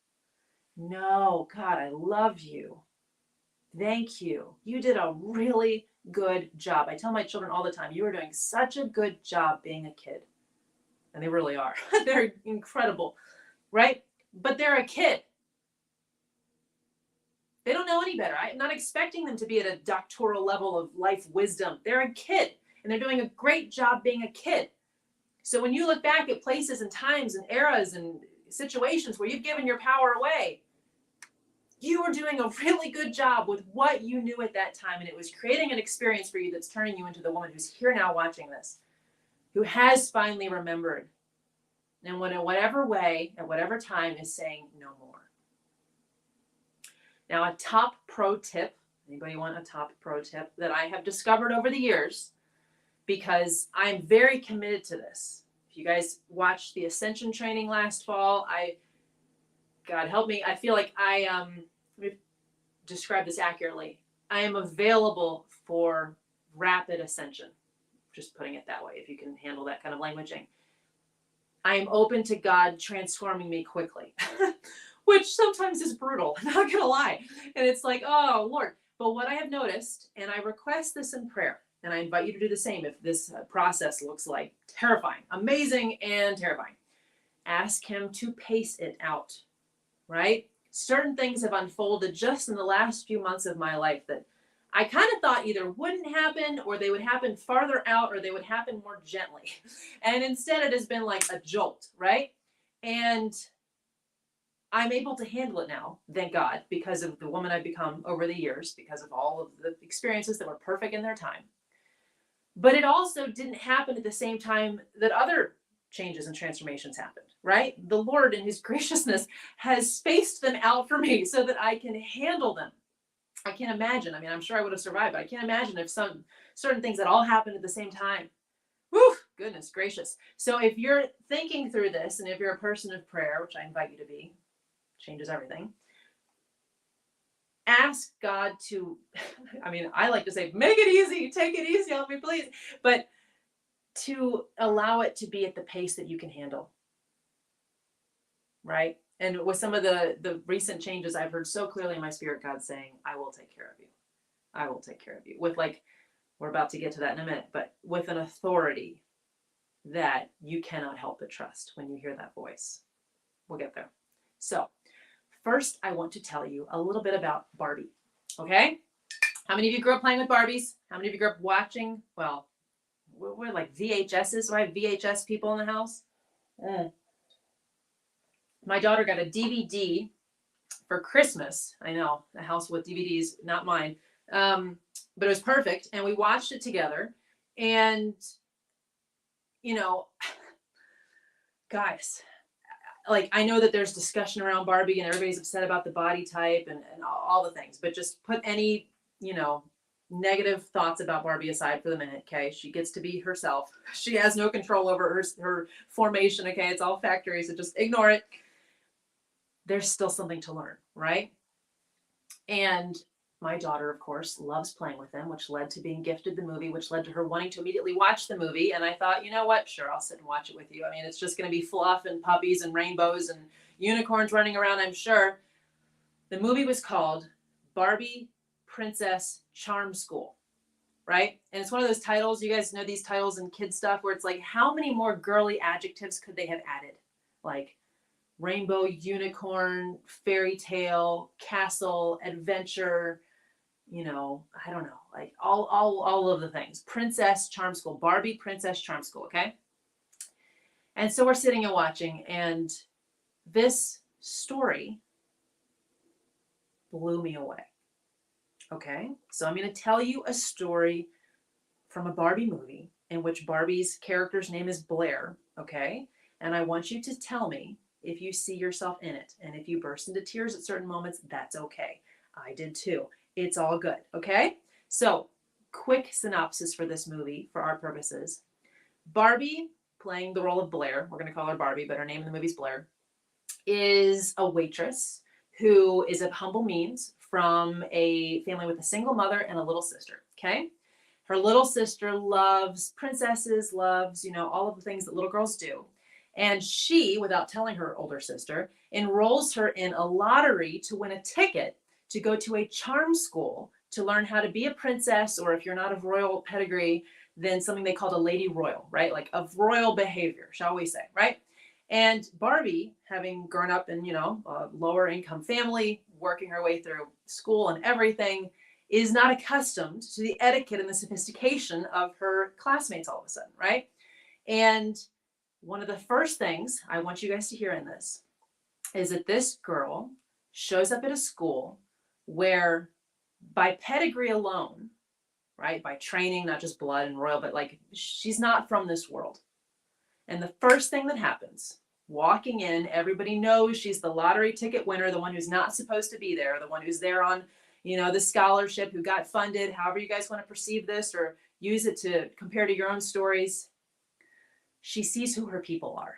God, I love you. Thank you. You did a really good job. I tell my children all the time, you are doing such a good job being a kid. And they really are. They're incredible, right? But they're a kid. They don't know any better. I'm not expecting them to be at a doctoral level of life wisdom. They're a kid, and they're doing a great job being a kid. So when you look back at places and times and eras and situations where you've given your power away, you were doing a really good job with what you knew at that time, and it was creating an experience for you that's turning you into the woman who's here now watching this, who has finally remembered, and in whatever way, at whatever time, is saying no more. Now, a top pro tip, anybody want a top pro tip that I have discovered over the years, because I'm very committed to this. If you guys watched the Ascension training last fall, God help me, I feel like let me describe this accurately. I am available for rapid ascension, just putting it that way, if you can handle that kind of languaging. I am open to God transforming me quickly, which sometimes is brutal, I'm not gonna lie. And it's like, oh Lord. But what I have noticed, and I request this in prayer, and I invite you to do the same if this process looks like terrifying, amazing and terrifying. Ask him to pace it out, right? Certain things have unfolded just in the last few months of my life that I kind of thought either wouldn't happen, or they would happen farther out, or they would happen more gently. And instead it has been like a jolt, right? And I'm able to handle it now, thank God, because of the woman I've become over the years, because of all of the experiences that were perfect in their time. But it also didn't happen at the same time that other changes and transformations happened, right? The Lord in his graciousness has spaced them out for me so that I can handle them. I can't imagine. I mean, I'm sure I would have survived, but I can't imagine if some certain things that all happened at the same time. Whew, goodness gracious. So if you're thinking through this, and if you're a person of prayer, which I invite you to be, changes everything. Ask God to, I mean, I like to say, make it easy, take it easy on me, please. But to allow it to be at the pace that you can handle, right? And with some of the recent changes, I've heard so clearly in my spirit, God saying, I will take care of you. I will take care of you. With, like, we're about to get to that in a minute, but with an authority that you cannot help but trust when you hear that voice. We'll get there. So first, I want to tell you a little bit about Barbie, okay? How many of you grew up playing with Barbies? How many of you grew up watching? Well, we're like VHSs, right? VHS people in the house. My daughter got a DVD for Christmas. I know, a house with DVDs, not mine. But it was perfect. And we watched it together. And, you know, guys, like, I know that there's discussion around Barbie and everybody's upset about the body type and all the things, but just put any, negative thoughts about Barbie aside for the minute, okay? She gets to be herself. She has no control over her formation, okay? It's all factory, so just ignore it. There's still something to learn, right? And my daughter, of course, loves playing with them, which led to being gifted the movie, which led to her wanting to immediately watch the movie. And I thought, you know what? Sure, I'll sit and watch it with you. I mean, it's just going to be fluff and puppies and rainbows and unicorns running around, I'm sure. The movie was called Barbie Princess Charm School, right? And it's one of those titles, you guys know these titles in kid stuff where it's like, how many more girly adjectives could they have added? Like rainbow, unicorn, fairy tale, castle, adventure, I don't know, like all of the things. Princess Charm School, Barbie Princess Charm School, okay? And so we're sitting and watching, and this story blew me away. Okay, so I'm going to tell you a story from a Barbie movie in which Barbie's character's name is Blair, okay? And I want you to tell me if you see yourself in it. And if you burst into tears at certain moments, that's okay. I did too. It's all good, okay? So, quick synopsis for this movie for our purposes. Barbie, playing the role of Blair, we're going to call her Barbie, but her name in the movie is Blair, is a waitress who is of humble means from a family with a single mother and a little sister, okay? Her little sister loves princesses, loves, all of the things that little girls do. And she, without telling her older sister, enrolls her in a lottery to win a ticket to go to a charm school to learn how to be a princess, or if you're not of royal pedigree, then something they called a lady royal, right? Like of royal behavior, shall we say, right? And Barbie, having grown up in, a lower income family, working her way through school and everything, is not accustomed to the etiquette and the sophistication of her classmates all of a sudden, right? And one of the first things I want you guys to hear in this is that this girl shows up at a school where, by pedigree alone, right, by training, not just blood and royal, but like she's not from this world. And the first thing that happens, walking in, everybody knows she's the lottery ticket winner, the one who's not supposed to be there, the one who's there on, the scholarship, who got funded, however you guys want to perceive this or use it to compare to your own stories. She sees who her people are,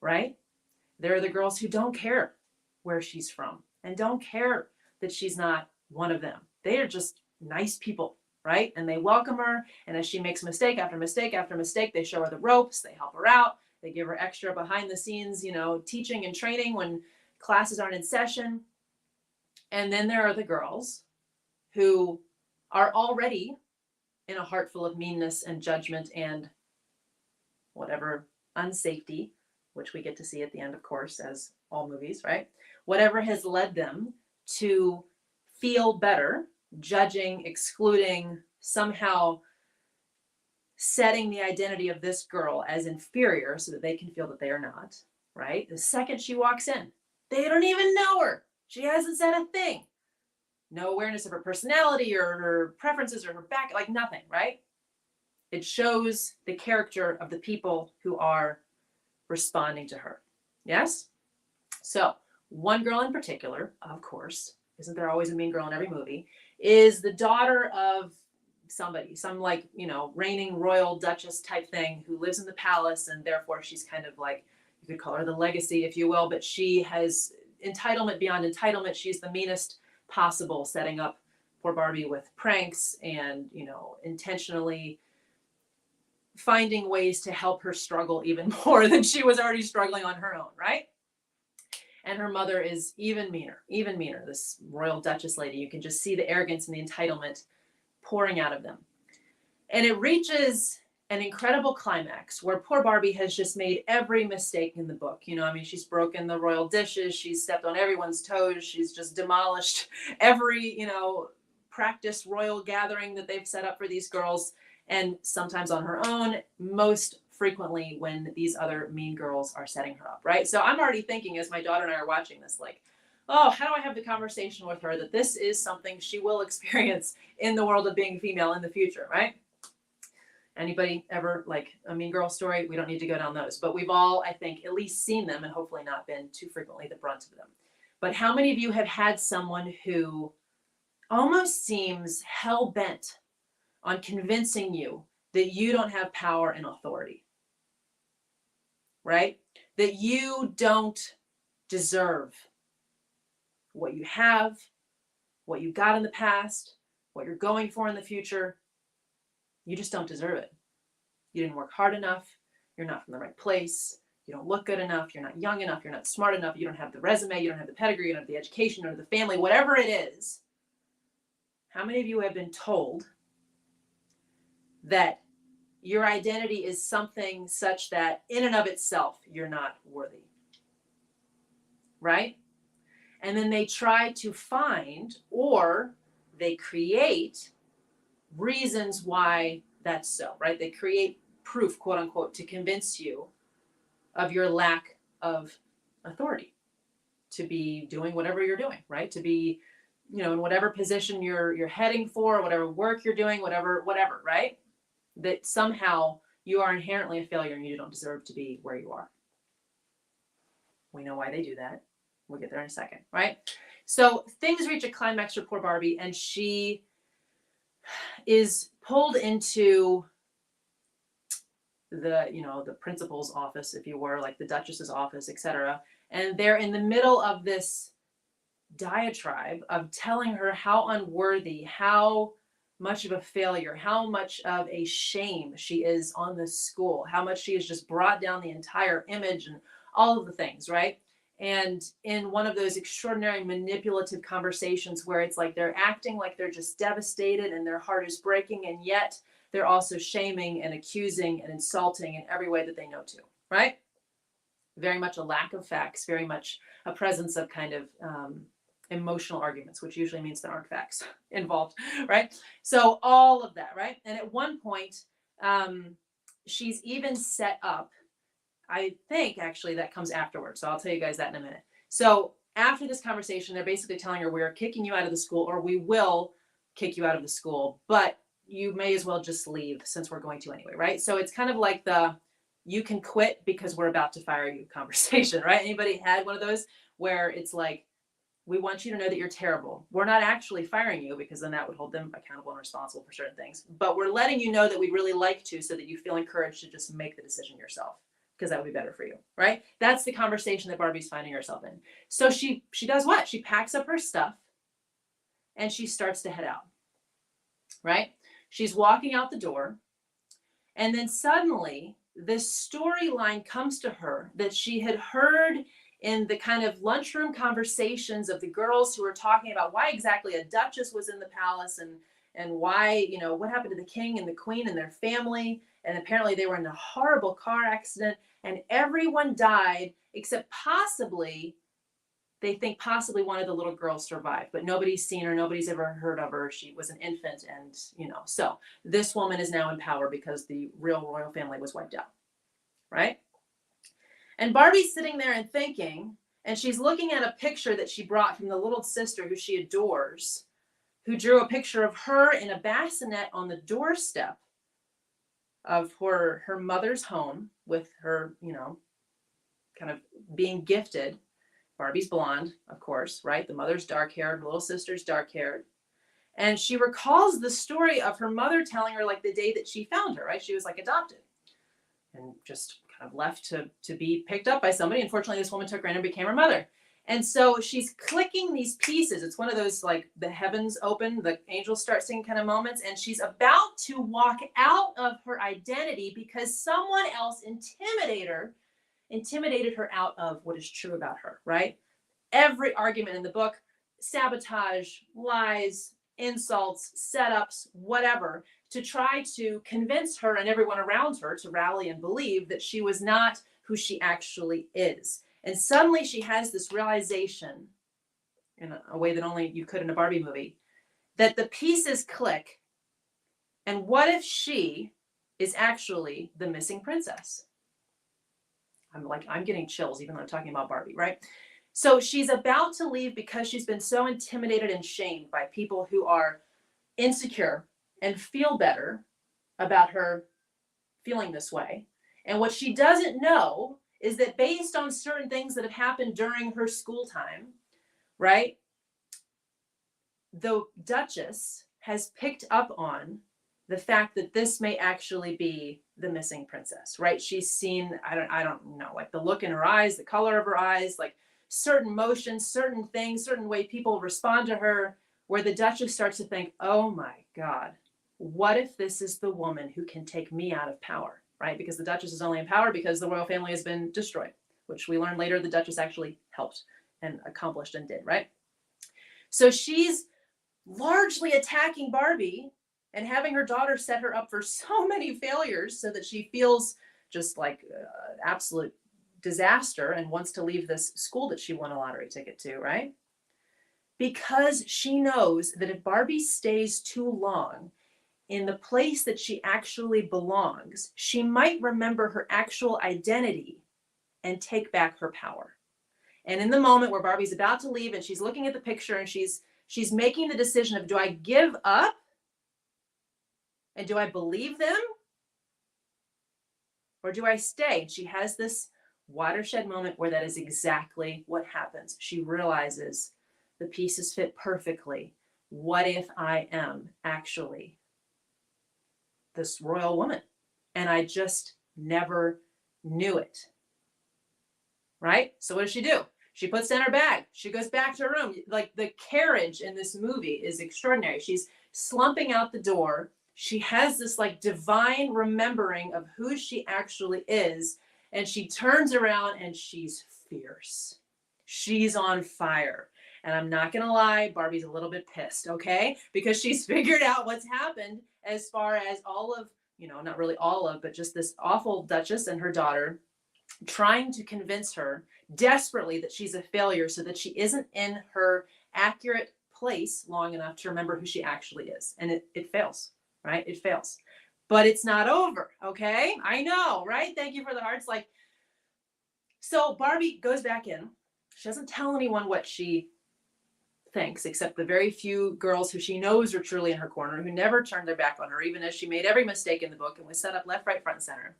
right? There are the girls who don't care where she's from and don't care that she's not one of them. They are just nice people, right? And they welcome her. And as she makes mistake after mistake after mistake, they show her the ropes, they help her out, they give her extra behind the scenes, teaching and training when classes aren't in session. And then there are the girls who are already in a heart full of meanness and judgment and whatever unsafety, which we get to see at the end, of course, as all movies, right? Whatever has led them to feel better, judging, excluding, somehow setting the identity of this girl as inferior so that they can feel that they are not, right? The second she walks in, they don't even know her. She hasn't said a thing. No awareness of her personality or her preferences or her back, like nothing, right? It shows the character of the people who are responding to her. Yes? So one girl in particular, of course, isn't there always a mean girl in every movie, is the daughter of somebody, some reigning royal duchess type thing who lives in the palace, and therefore she's kind of like, you could call her the legacy, if you will, but she has entitlement beyond entitlement. She's the meanest possible, setting up poor Barbie with pranks and, intentionally finding ways to help her struggle even more than she was already struggling on her own, right? And her mother is even meaner, this royal duchess lady. You can just see the arrogance and the entitlement pouring out of them. And it reaches an incredible climax where poor Barbie has just made every mistake in the book. She's broken the royal dishes. She's stepped on everyone's toes. She's just demolished every, practice royal gathering that they've set up for these girls. And sometimes on her own, most frequently when these other mean girls are setting her up, right? So I'm already thinking, as my daughter and I are watching this, like, oh, how do I have the conversation with her that this is something she will experience in the world of being female in the future, right? Anybody ever like a mean girl story? We don't need to go down those, but we've all, I think, at least seen them and hopefully not been too frequently the brunt of them. But how many of you have had someone who almost seems hell-bent on convincing you that you don't have power and authority, right? That you don't deserve what you have, what you got in the past, what you're going for in the future. You just don't deserve it. You didn't work hard enough. You're not from the right place. You don't look good enough. You're not young enough. You're not smart enough. You don't have the resume. You don't have the pedigree. You don't have the education or the family, whatever it is. How many of you have been told that your identity is something such that in and of itself, you're not worthy? Right? And then they try to find, or they create reasons why that's so, right? They create proof, quote unquote, to convince you of your lack of authority to be doing whatever you're doing, right? To be, in whatever position you're heading for, whatever work you're doing, whatever, right? That somehow you are inherently a failure and you don't deserve to be where you are. We know why they do that. We'll get there in a second, right? So things reach a climax for poor Barbie, and she is pulled into the principal's office, if you were, like the Duchess's office, etc. And they're in the middle of this diatribe of telling her how unworthy, how much of a failure, how much of a shame she is on this school, how much she has just brought down the entire image and all of the things, right? And in one of those extraordinary manipulative conversations where it's like they're acting like they're just devastated and their heart is breaking, and yet they're also shaming and accusing and insulting in every way that they know to, right? Very much a lack of facts, very much a presence of kind of emotional arguments, which usually means there aren't facts involved, right? So all of that, right? And at one point, she's even set up, I think actually that comes afterwards. So I'll tell you guys that in a minute. So after this conversation, they're basically telling her, we're kicking you out of the school, or we will kick you out of the school, but you may as well just leave since we're going to anyway, right? So it's kind of like the, you can quit because we're about to fire you conversation, right? Anybody had one of those where it's like, we want you to know that you're terrible. We're not actually firing you because then that would hold them accountable and responsible for certain things, but we're letting you know that we'd really like to, so that you feel encouraged to just make the decision yourself, because that would be better for you, right? That's the conversation that Barbie's finding herself in. So she does what? She packs up her stuff and she starts to head out, right? She's walking out the door, and then suddenly this storyline comes to her that she had heard in the kind of lunchroom conversations of the girls who were talking about why exactly a duchess was in the palace, and why, you know, what happened to the king and the queen and their family. And apparently they were in a horrible car accident and everyone died except possibly, they think possibly one of the little girls survived, but nobody's seen her, nobody's ever heard of her. She was an infant, and you know, so this woman is now in power because the real royal family was wiped out, right? And Barbie's sitting there and thinking, and she's looking at a picture that she brought from the little sister who she adores, who drew a picture of her in a bassinet on the doorstep of her mother's home with her, you know, kind of being gifted. Barbie's blonde, of course, right? The mother's dark haired, her little sister's dark haired. And she recalls the story of her mother telling her, like, the day that she found her, right? She was like adopted and just kind of left to be picked up by somebody. Unfortunately, this woman took her in and became her mother. And so she's clicking these pieces. It's one of those, like, the heavens open, the angels start singing kind of moments. And she's about to walk out of her identity because someone else intimidated her out of what is true about her, right? Every argument in the book, sabotage, lies, insults, setups, whatever, to try to convince her and everyone around her to rally and believe that she was not who she actually is. And suddenly she has this realization, in a way that only you could in a Barbie movie, that the pieces click. And what if she is actually the missing princess? I'm getting chills even though I'm talking about Barbie, right? So she's about to leave because she's been so intimidated and shamed by people who are insecure and feel better about her feeling this way. And what she doesn't know is that based on certain things that have happened during her school time, right, the Duchess has picked up on the fact that this may actually be the missing princess, right? She's seen, I don't know, like the look in her eyes, the color of her eyes, like certain motions, certain things, certain way people respond to her, where the Duchess starts to think, oh my God, what if this is the woman who can take me out of power, right? Because the Duchess is only in power because the royal family has been destroyed, which we learn later the Duchess actually helped and accomplished and did, right? So she's largely attacking Barbie and having her daughter set her up for so many failures so that she feels just like absolute disaster and wants to leave this school that she won a lottery ticket to, right? Because she knows that if Barbie stays too long in the place that she actually belongs, she might remember her actual identity and take back her power. And in the moment where Barbie's about to leave and she's looking at the picture and she's making the decision of, do I give up? And do I believe them? Or do I stay? And she has this watershed moment where that is exactly what happens. She realizes the pieces fit perfectly. What if I am actually this royal woman? And I just never knew it. Right? So what does she do? She puts down her bag. She goes back to her room. Like, the carriage in this movie is extraordinary. She's slumping out the door. She has this like divine remembering of who she actually is. And she turns around and she's fierce. she's on fire. And I'm not going to lie, Barbie's a little bit pissed, okay? Because she's figured out what's happened as far as all of, not really all of, but just this awful Duchess and her daughter trying to convince her desperately that she's a failure so that she isn't in her accurate place long enough to remember who she actually is. And it fails, right? It fails. But it's not over, okay? I know, right? Thank you for the hearts. Like, so Barbie goes back in. She doesn't tell anyone what she thinks, except the very few girls who she knows are truly in her corner, who never turned their back on her, even as she made every mistake in the book and was set up left, right, front, and center.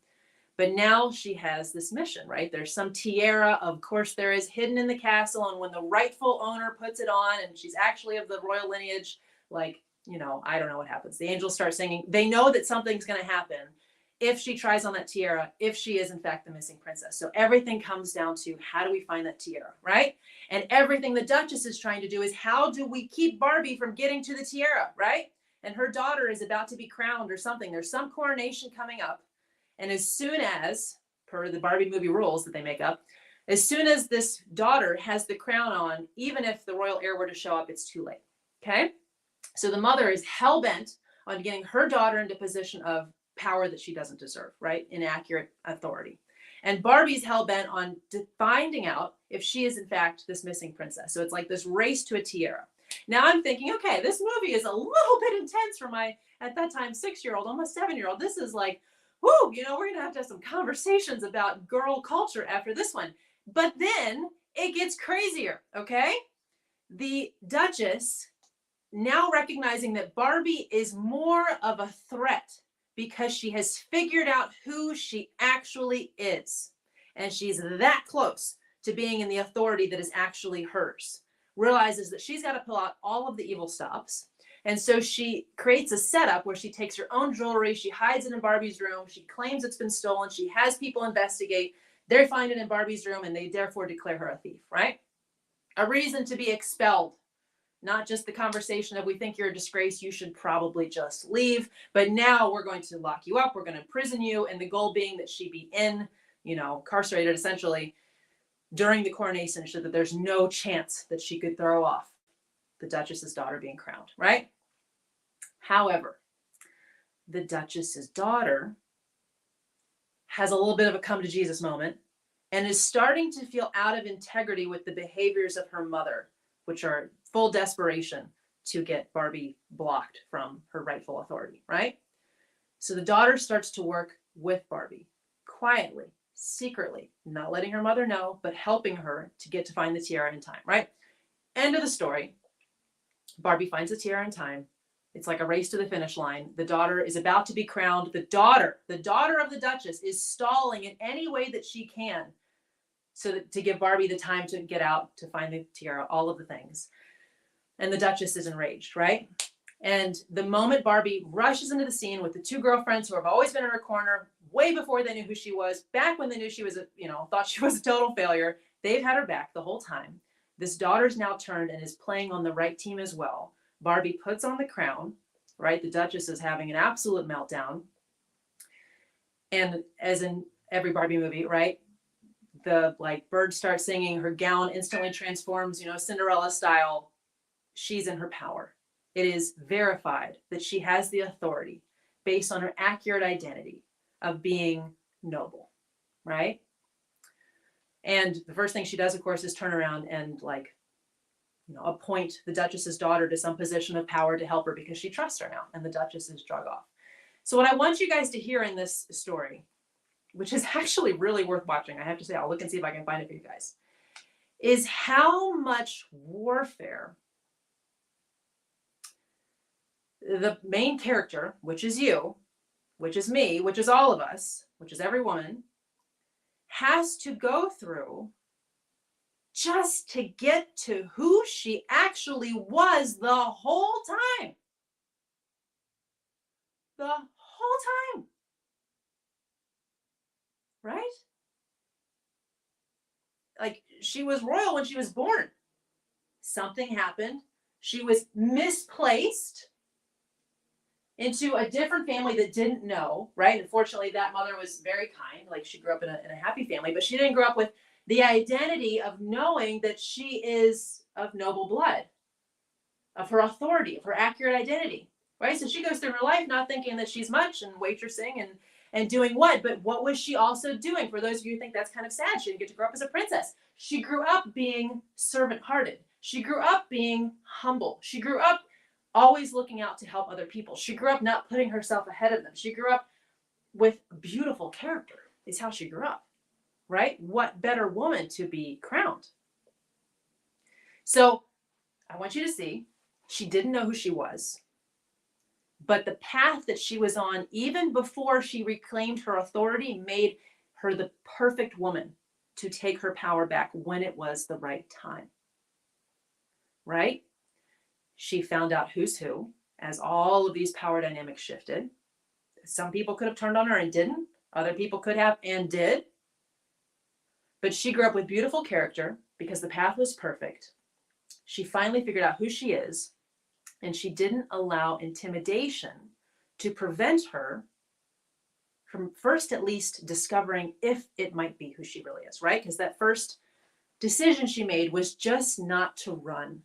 But now she has this mission, right? There's some tiara, of course there is, hidden in the castle. And when the rightful owner puts it on and she's actually of the royal lineage, like, I don't know what happens. The angels start singing. They know that something's going to happen if she tries on that tiara, if she is in fact the missing princess. So everything comes down to, how do we find that tiara, right? And everything the Duchess is trying to do is, how do we keep Barbie from getting to the tiara, right? And her daughter is about to be crowned or something. There's some coronation coming up. And as soon as, per the Barbie movie rules that they make up, as soon as this daughter has the crown on, even if the royal heir were to show up, it's too late, okay? So the mother is hell-bent on getting her daughter into a position of power that she doesn't deserve, right? Inaccurate authority. And Barbie's hell-bent on finding out if she is in fact this missing princess. So it's like this race to a tiara. Now I'm thinking, okay, this movie is a little bit intense for my, at that time, 6-year-old, almost 7-year-old. This is like, whoo, we're going to have some conversations about girl culture after this one. But then it gets crazier, okay? The Duchess, now recognizing that Barbie is more of a threat because she has figured out who she actually is. And she's that close to being in the authority that is actually hers. Realizes that she's got to pull out all of the evil stops. And so she creates a setup where she takes her own jewelry, she hides it in Barbie's room, she claims it's been stolen, she has people investigate, they find it in Barbie's room, and they therefore declare her a thief, right? A reason to be expelled. Not just the conversation of, we think you're a disgrace, you should probably just leave, but now we're going to lock you up, we're going to imprison you, and the goal being that she be incarcerated essentially during the coronation so that there's no chance that she could throw off the Duchess's daughter being crowned, right? However, the Duchess's daughter has a little bit of a come to Jesus moment and is starting to feel out of integrity with the behaviors of her mother, which are full desperation to get Barbie blocked from her rightful authority, right? So the daughter starts to work with Barbie quietly, secretly, not letting her mother know, but helping her to get to find the tiara in time, right? End of the story. Barbie finds the tiara in time. It's like a race to the finish line. The daughter is about to be crowned. The daughter of the Duchess, is stalling in any way that she can so that, to give Barbie the time to get out, to find the tiara, all of the things. And the Duchess is enraged, right? And the moment Barbie rushes into the scene with the two girlfriends who have always been in her corner, way before they knew who she was, back when they knew she was, thought she was a total failure, they've had her back the whole time. This daughter's now turned and is playing on the right team as well. Barbie puts on the crown, right? The Duchess is having an absolute meltdown. And as in every Barbie movie, right? The bird starts singing, her gown instantly transforms, Cinderella style. She's in her power. It is verified that she has the authority based on her accurate identity of being noble, right? And the first thing she does, of course, is turn around and appoint the Duchess's daughter to some position of power to help her because she trusts her now, and the Duchess is drug off. So what I want you guys to hear in this story, which is actually really worth watching, I have to say, I'll look and see if I can find it for you guys, is how much warfare the main character, which is you, which is me, which is all of us, which is every woman, has to go through just to get to who she actually was the whole time. The whole time. Right? She was royal when she was born. Something happened. She was misplaced into a different family that didn't know, right? Unfortunately, that mother was very kind. She grew up in a happy family, but she didn't grow up with The identity of knowing that she is of noble blood, of her authority, of her accurate identity, right? So she goes through her life not thinking that she's much and waitressing and doing what, but what was she also doing? For those of you who think that's kind of sad, she didn't get to grow up as a princess. She grew up being servant-hearted. She grew up being humble. She grew up always looking out to help other people. She grew up not putting herself ahead of them. She grew up with beautiful character, is how she grew up, right? What better woman to be crowned? So I want you to see, she didn't know who she was, but the path that she was on, even before she reclaimed her authority, made her the perfect woman to take her power back when it was the right time, right? She found out who's who as all of these power dynamics shifted. Some people could have turned on her and didn't. Other people could have and did. But she grew up with beautiful character because the path was perfect. She finally figured out who she is, and she didn't allow intimidation to prevent her from first at least discovering if it might be who she really is, right? Because that first decision she made was just not to run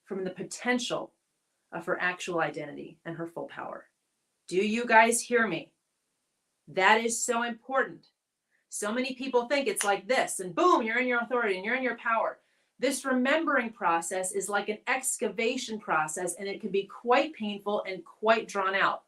from the potential of her actual identity and her full power. Do you guys hear me? That is so important. So many people think it's like this, and boom, you're in your authority and you're in your power. This remembering process is like an excavation process, and it can be quite painful and quite drawn out.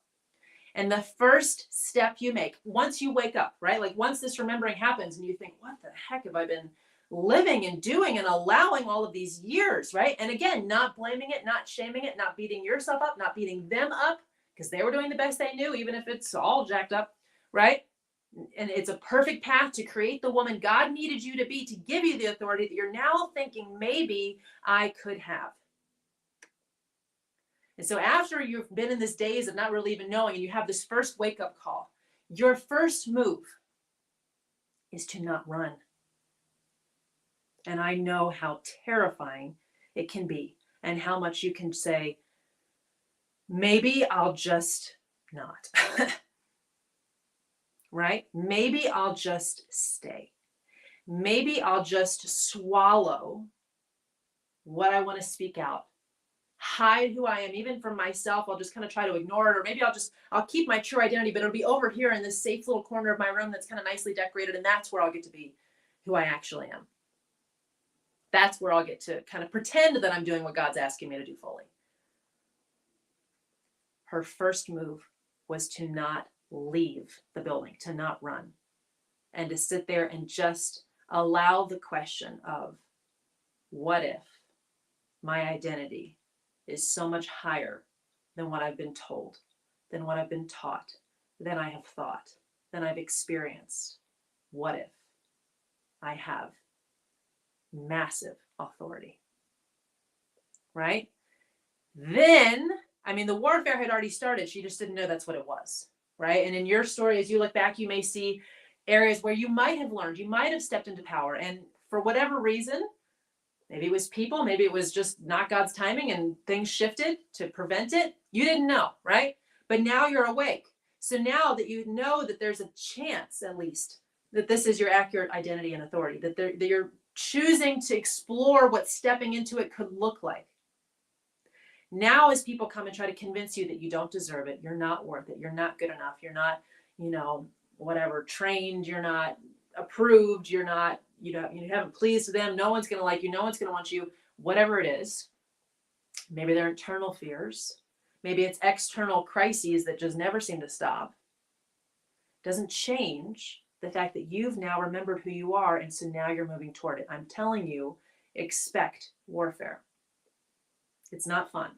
And the first step you make, once you wake up, right? Like once this remembering happens and you think, what the heck have I been living and doing and allowing all of these years, right? And again, not blaming it, not shaming it, not beating yourself up, not beating them up, because they were doing the best they knew, even if it's all jacked up, right? And it's a perfect path to create the woman God needed you to be, to give you the authority that you're now thinking maybe I could have. And so after you've been in this daze of not really even knowing, and you have this first wake-up call, your first move is to not run. And I know how terrifying it can be, and how much you can say, maybe I'll just not. Right? Maybe I'll just stay. Maybe I'll just swallow what I want to speak out, hide who I am, even from myself. I'll just kind of try to ignore it, or maybe I'll keep my true identity, but it'll be over here in this safe little corner of my room that's kind of nicely decorated, and that's where I'll get to be who I actually am. That's where I'll get to kind of pretend that I'm doing what God's asking me to do fully. Her first move was to not leave the building, to not run, and to sit there and just allow the question of, what if my identity is so much higher than what I've been told, than what I've been taught, than I have thought, than I've experienced? What if I have massive authority? Right? Then, the warfare had already started. She just didn't know that's what it was. Right? And in your story, as you look back, you may see areas where you might have learned, you might have stepped into power. And for whatever reason, maybe it was people, maybe it was just not God's timing and things shifted to prevent it. You didn't know, right? But now you're awake. So now that you know that there's a chance, at least, that this is your accurate identity and authority, that you're choosing to explore what stepping into it could look like. Now, as people come and try to convince you that you don't deserve it, you're not worth it, you're not good enough, you're not, trained, you're not approved, you're not, you haven't pleased them, no one's going to like you, no one's going to want you, whatever it is. Maybe they're internal fears. Maybe it's external crises that just never seem to stop. Doesn't change the fact that you've now remembered who you are, and so now you're moving toward it. I'm telling you, expect warfare. It's not fun.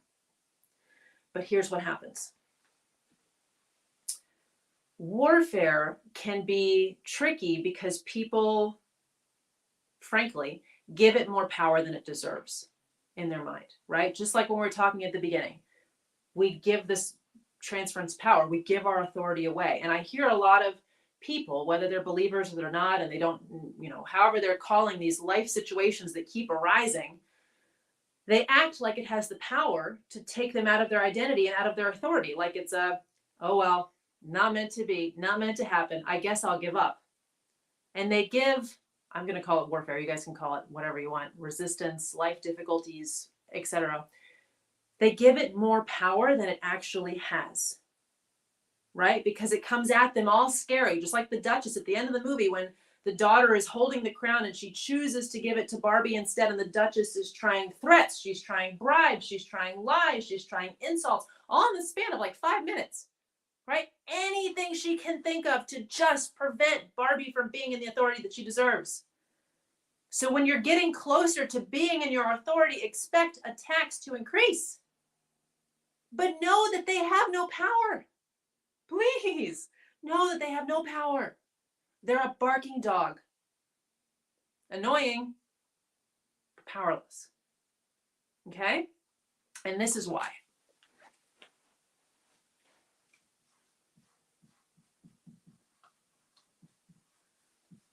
But here's what happens. Warfare can be tricky because people, frankly, give it more power than it deserves in their mind, right? Just like when we were talking at the beginning, we give this transference power, we give our authority away. And I hear a lot of people, whether they're believers or they're not, and they don't, however they're calling these life situations that keep arising, they act like it has the power to take them out of their identity and out of their authority. Like it's not meant to be, not meant to happen. I guess I'll give up. And they give I'm going to call it warfare. You guys can call it whatever you want, resistance, life difficulties, etc. They give it more power than it actually has, right? Because it comes at them all scary, just like the Duchess at the end of the movie when the daughter is holding the crown and she chooses to give it to Barbie instead, and the Duchess is trying threats, she's trying bribes, she's trying lies, she's trying insults, all in the span of like 5 minutes, right? Anything she can think of to just prevent Barbie from being in the authority that she deserves. So when you're getting closer to being in your authority, expect attacks to increase. But know that they have no power. Please know that they have no power. They're a barking dog. Annoying, but powerless. Okay? And this is why.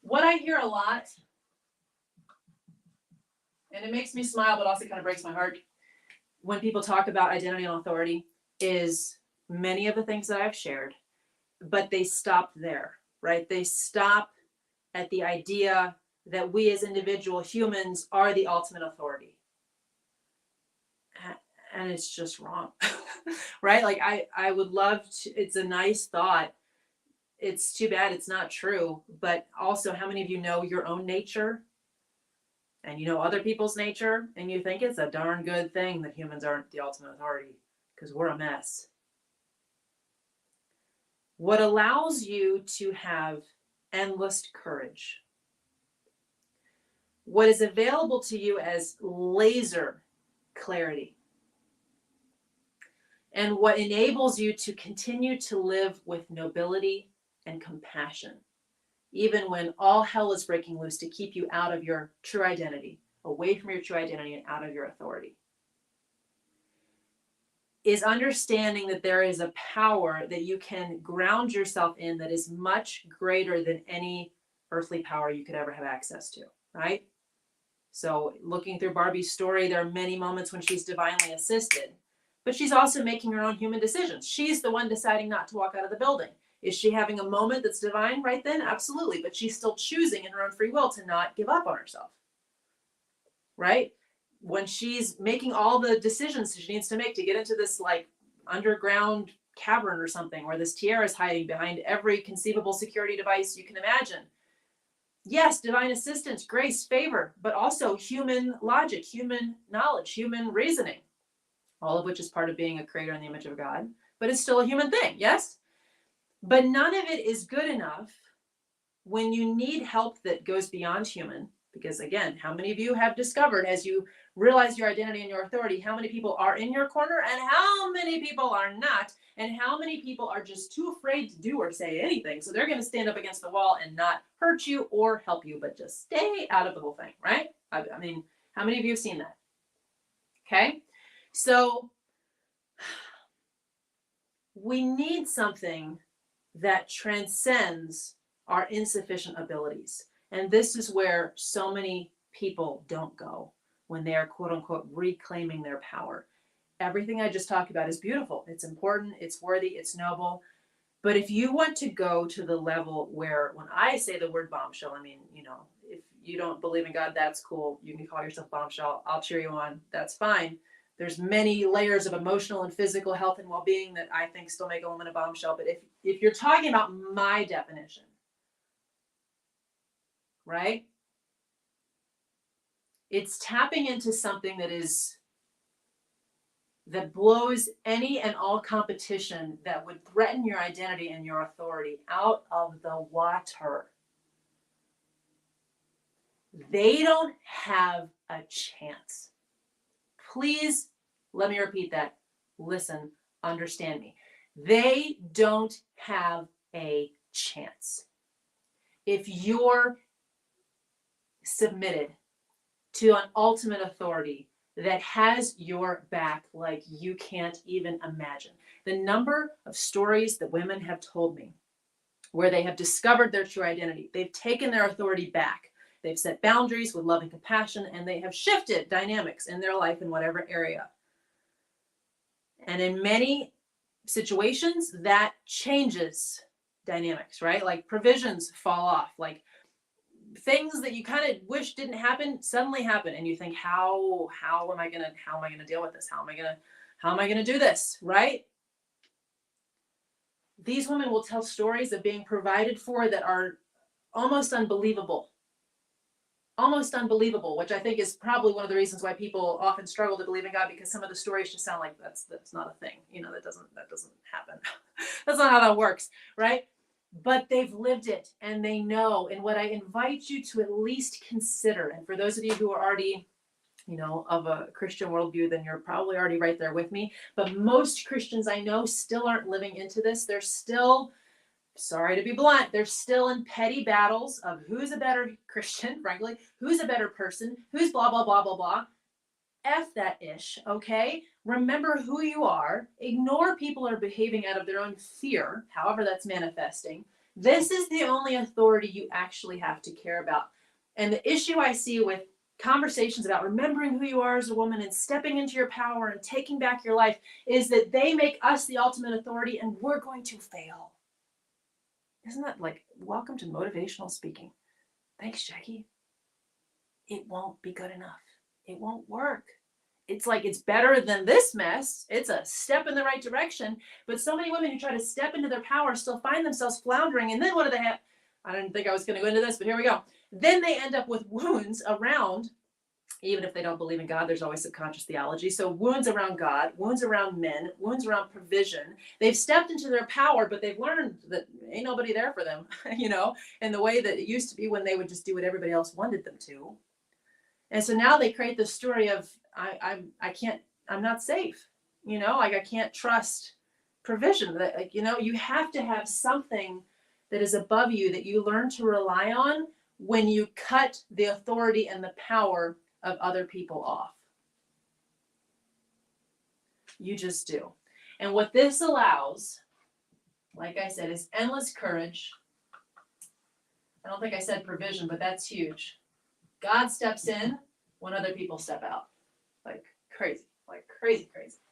What I hear a lot, and it makes me smile, but also kind of breaks my heart, when people talk about identity and authority, is many of the things that I've shared, but they stop there, right? They stop at the idea that we as individual humans are the ultimate authority. And it's just wrong, right? Like I would love to, it's a nice thought. It's too bad it's not true, but also how many of you know your own nature and you know other people's nature and you think it's a darn good thing that humans aren't the ultimate authority because we're a mess. What allows you to have endless courage, what is available to you as laser clarity, and what enables you to continue to live with nobility and compassion, even when all hell is breaking loose to keep you out of your true identity, away from your true identity and out of your authority, is understanding that there is a power that you can ground yourself in that is much greater than any earthly power you could ever have access to, right? So looking through Barbie's story, there are many moments when she's divinely assisted, but she's also making her own human decisions. She's the one deciding not to walk out of the building. Is she having a moment that's divine right then? Absolutely. But she's still choosing in her own free will to not give up on herself, right? When she's making all the decisions she needs to make to get into this like underground cavern or something where this tiara is hiding behind every conceivable security device you can imagine. Yes, divine assistance, grace, favor, but also human logic, human knowledge, human reasoning, all of which is part of being a creator in the image of God, but it's still a human thing, yes? But none of it is good enough when you need help that goes beyond human. Because again, how many of you have discovered as you realize your identity and your authority, how many people are in your corner and how many people are not, and how many people are just too afraid to do or say anything. So they're going to stand up against the wall and not hurt you or help you, but just stay out of the whole thing, right? I mean, how many of you have seen that? Okay. So we need something that transcends our insufficient abilities. And this is where so many people don't go when they are quote unquote reclaiming their power. Everything I just talked about is beautiful. It's important, it's worthy, it's noble. But if you want to go to the level where when I say the word bombshell, I mean, you know, if you don't believe in God, that's cool. You can call yourself bombshell. I'll cheer you on. That's fine. There's many layers of emotional and physical health and well-being that I think still make a woman a bombshell. But if you're talking about my definition, right? It's tapping into something that blows any and all competition that would threaten your identity and your authority out of the water. They don't have a chance. Please, let me repeat that. Listen, understand me. They don't have a chance. If you're submitted to an ultimate authority that has your back like you can't even imagine. The number of stories that women have told me where they have discovered their true identity, they've taken their authority back, they've set boundaries with love and compassion, and they have shifted dynamics in their life in whatever area. And in many situations, that changes dynamics, right? Like provisions fall off, like things that you kind of wish didn't happen suddenly happen, and you think, how am I gonna deal with this? How am I gonna do this? Right? These women will tell stories of being provided for that are almost unbelievable. Almost unbelievable, which I think is probably one of the reasons why people often struggle to believe in God, because some of the stories just sound like that's not a thing. That doesn't happen. That's not how that works, right? But they've lived it and they know. And what I invite you to at least consider, and for those of you who are already, of a Christian worldview, then you're probably already right there with me. But most Christians I know still aren't living into this. They're still, sorry to be blunt, they're still in petty battles of who's a better Christian, frankly, who's a better person, who's blah, blah, blah, blah, blah. F that ish, okay? Remember who you are. Ignore people are behaving out of their own fear, however that's manifesting. This is the only authority you actually have to care about. And the issue I see with conversations about remembering who you are as a woman and stepping into your power and taking back your life is that they make us the ultimate authority and we're going to fail. Isn't that like, welcome to motivational speaking? Thanks, Jackie. It won't be good enough. It won't work. It's like, it's better than this mess. It's a step in the right direction. But so many women who try to step into their power still find themselves floundering. And then what do they have? I didn't think I was going to go into this, but here we go. Then they end up with wounds around, even if they don't believe in God, there's always subconscious theology. So wounds around God, wounds around men, wounds around provision. They've stepped into their power, but they've learned that ain't nobody there for them, in the way that it used to be when they would just do what everybody else wanted them to. And so now they create this story of, I'm not safe, I can't trust provision. That, you have to have something that is above you that you learn to rely on when you cut the authority and the power of other people off. You just do. And what this allows, like I said, is endless courage. I don't think I said provision, but that's huge. God steps in when other people step out. Like crazy,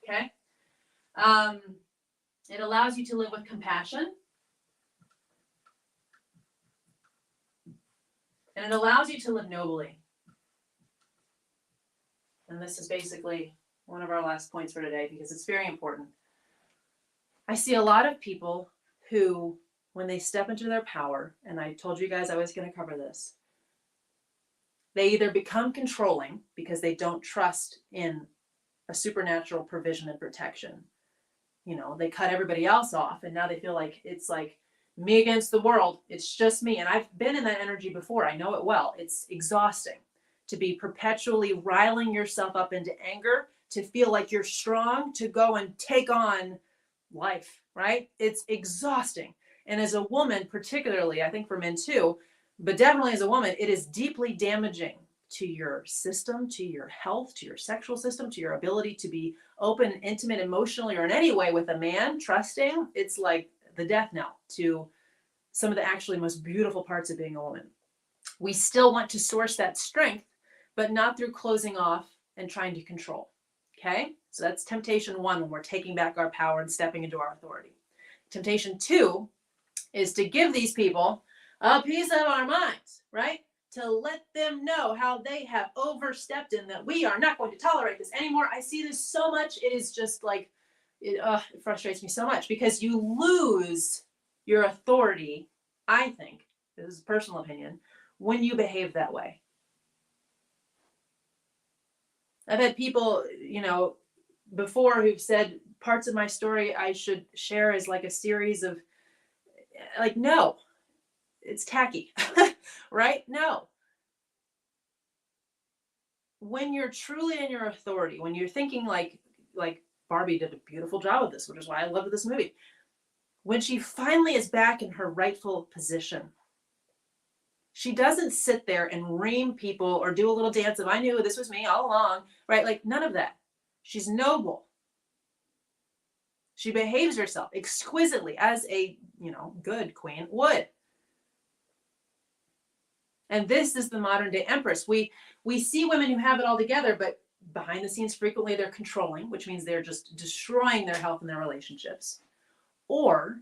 okay? It allows you to live with compassion. And it allows you to live nobly. And this is basically one of our last points for today because it's very important. I see a lot of people who, when they step into their power, and I told you guys I was going to cover this, they either become controlling because they don't trust in a supernatural provision and protection. They cut everybody else off and now they feel like it's like me against the world. It's just me. And I've been in that energy before. I know it well. It's exhausting to be perpetually riling yourself up into anger, to feel like you're strong, to go and take on life, right? It's exhausting. And as a woman, particularly, I think for men too, but definitely as a woman, it is deeply damaging to your system, to your health, to your sexual system, to your ability to be open, intimate, emotionally, or in any way with a man, trusting. It's like the death knell to some of the actually most beautiful parts of being a woman. We still want to source that strength, but not through closing off and trying to control. Okay? So that's temptation one when we're taking back our power and stepping into our authority. Temptation two is to give these people a piece of our minds, right? To let them know how they have overstepped and that we are not going to tolerate this anymore. I see this so much. It is just like, it frustrates me so much because you lose your authority, I think, this is a personal opinion, when you behave that way. I've had people, before who've said parts of my story I should share as like a series of, like, no, it's tacky, right? No. When you're truly in your authority, when you're thinking like Barbie did a beautiful job of this, which is why I loved this movie. When she finally is back in her rightful position, she doesn't sit there and ream people or do a little dance of, I knew this was me all along, right? Like none of that. She's noble. She behaves herself exquisitely as a, good queen would. And this is the modern day empress. We see women who have it all together, but behind the scenes, frequently they're controlling, which means they're just destroying their health and their relationships. Or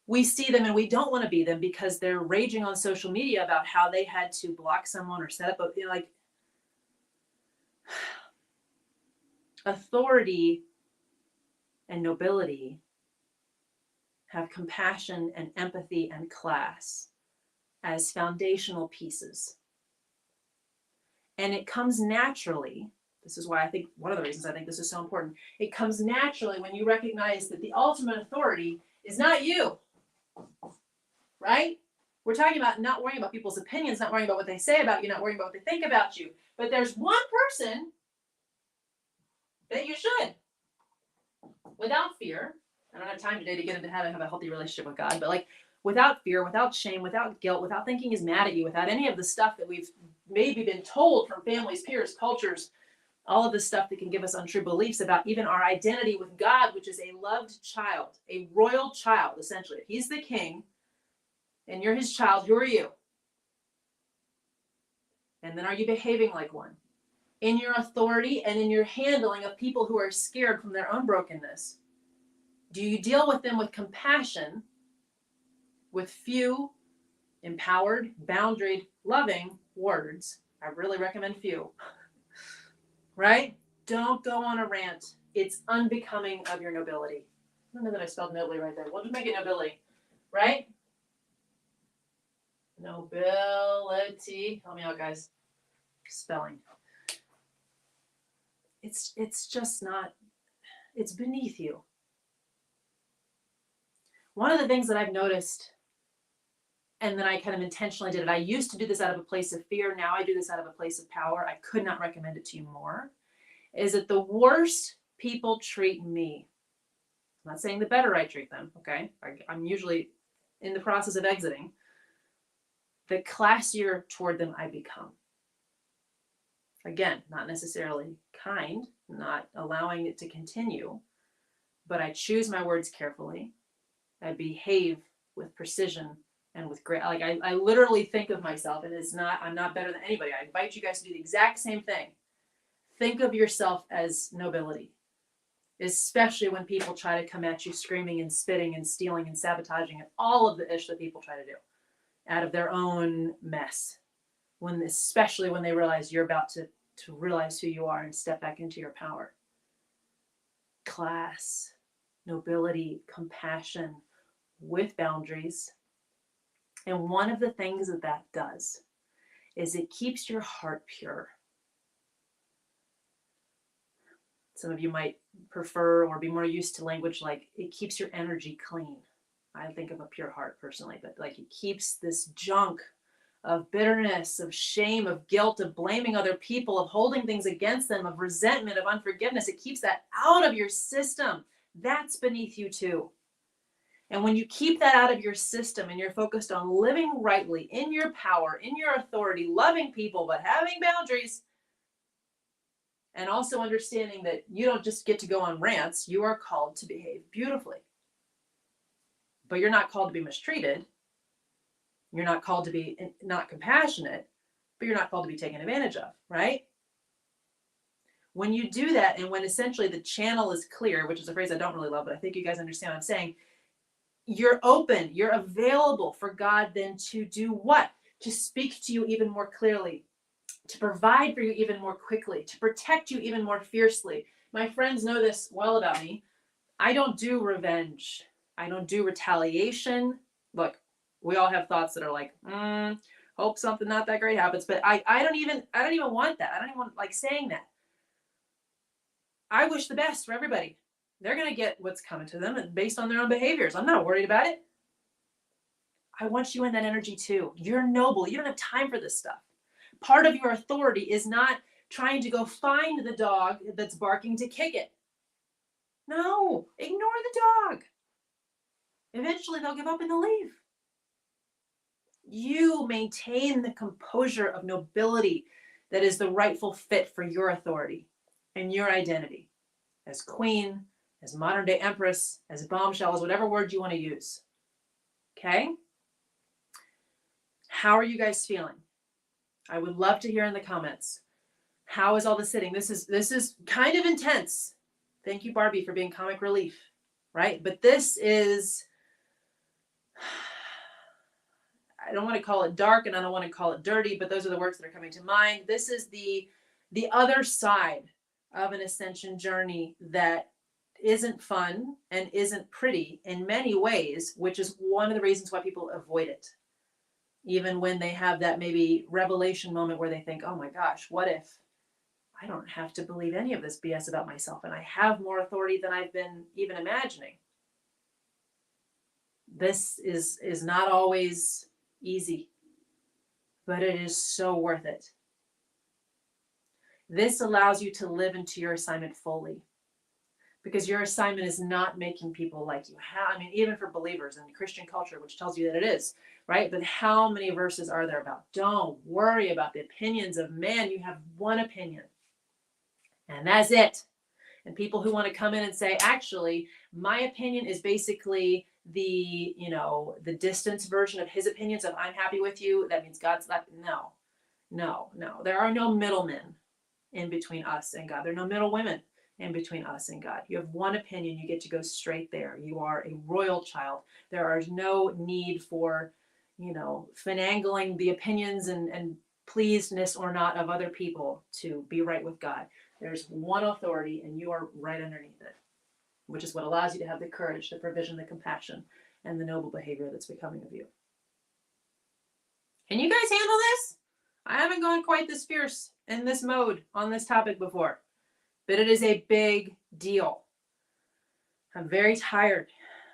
we see them and we don't want to be them because they're raging on social media about how they had to block someone or set up a, you know, like, authority and nobility have compassion and empathy and class as foundational pieces. And it comes naturally. This is why I think one of the reasons I think this is so important. It comes naturally when you recognize that the ultimate authority is not you, right? We're talking about not worrying about people's opinions, not worrying about what they say about you, not worrying about what they think about you. But there's one person that you should, without fear. I don't have time today to get into how to have a healthy relationship with God, but like without fear, without shame, without guilt, without thinking he's mad at you, without any of the stuff that we've maybe been told from families, peers, cultures, all of the stuff that can give us untrue beliefs about even our identity with God, which is a loved child, a royal child, essentially. If he's the king and you're his child, who are you? And then are you behaving like one? In your authority and in your handling of people who are scared from their own brokenness? Do you deal with them with compassion, with few, empowered, boundaried, loving words? I really recommend few. Right? Don't go on a rant. It's unbecoming of your nobility. I don't know that I spelled nobly right there. We'll just make it nobility. Right? Nobility. Help me out, guys. Spelling. It's just not, it's beneath you. One of the things that I've noticed, and then I kind of intentionally did it, I used to do this out of a place of fear. Now I do this out of a place of power. I could not recommend it to you more. Is that the worse people treat me, I'm not saying the better I treat them, okay? I'm usually in the process of exiting, the classier toward them I become. Again, not necessarily kind, not allowing it to continue, but I choose my words carefully. I behave with precision and with great, like I literally think of myself, and I'm not better than anybody. I invite you guys to do the exact same thing. Think of yourself as nobility, especially when people try to come at you screaming and spitting and stealing and sabotaging and all of the ish that people try to do out of their own mess. Especially when they realize you're about to realize who you are and step back into your power. Class, nobility, compassion with boundaries. And one of the things that does is it keeps your heart pure. Some of you might prefer or be more used to language like it keeps your energy clean. I think of a pure heart personally, but like it keeps this junk of bitterness, of shame, of guilt, of blaming other people, of holding things against them, of resentment, of unforgiveness. It keeps that out of your system. That's beneath you too. And when you keep that out of your system and you're focused on living rightly in your power, in your authority, loving people, but having boundaries, and also understanding that you don't just get to go on rants, you are called to behave beautifully. But you're not called to be mistreated. You're not called to be not compassionate, but you're not called to be taken advantage of, right? When you do that, and when essentially the channel is clear, which is a phrase I don't really love, but I think you guys understand what I'm saying, you're open, you're available for God then to do what? To speak to you even more clearly, to provide for you even more quickly, to protect you even more fiercely. My friends know this well about me. I don't do revenge. I don't do retaliation. Look, we all have thoughts that are like, hope something not that great happens. But I don't even want that. I don't even want like saying that. I wish the best for everybody. They're going to get what's coming to them based on their own behaviors. I'm not worried about it. I want you in that energy too. You're noble. You don't have time for this stuff. Part of your authority is not trying to go find the dog that's barking to kick it. No, ignore the dog. Eventually they'll give up and they'll leave. You maintain the composure of nobility that is the rightful fit for your authority and your identity as queen, as modern day empress, as bombshell, as whatever word you want to use. Okay? How are you guys feeling? I would love to hear in the comments. How is all this sitting? This is kind of intense. Thank you, Barbie, for being comic relief, right? But this is I don't want to call it dark and I don't want to call it dirty, but those are the words that are coming to mind. This is the other side of an ascension journey that isn't fun and isn't pretty in many ways, which is one of the reasons why people avoid it. Even when they have that maybe revelation moment where they think, oh my gosh, what if I don't have to believe any of this BS about myself and I have more authority than I've been even imagining. This is not always easy, but it is so worth it. This allows you to live into your assignment fully, because your assignment is not making people like you. I mean, even for believers in Christian culture, which tells you that it is, right? But how many verses are there about, don't worry about the opinions of man. You have one opinion, and that's it. And people who want to come in and say, actually, my opinion is basically the distance version of his opinion. So if I'm happy with you, that means God's not. No. There are no middlemen in between us and God. There are no middle women in between us and God. You have one opinion. You get to go straight there. You are a royal child. There is no need for, finagling the opinions and pleasedness or not of other people to be right with God. There's one authority and you are right underneath it, which is what allows you to have the courage, the provision, the compassion, and the noble behavior that's becoming of you. Can you guys handle this? I haven't gone quite this fierce in this mode on this topic before, but it is a big deal. I'm very tired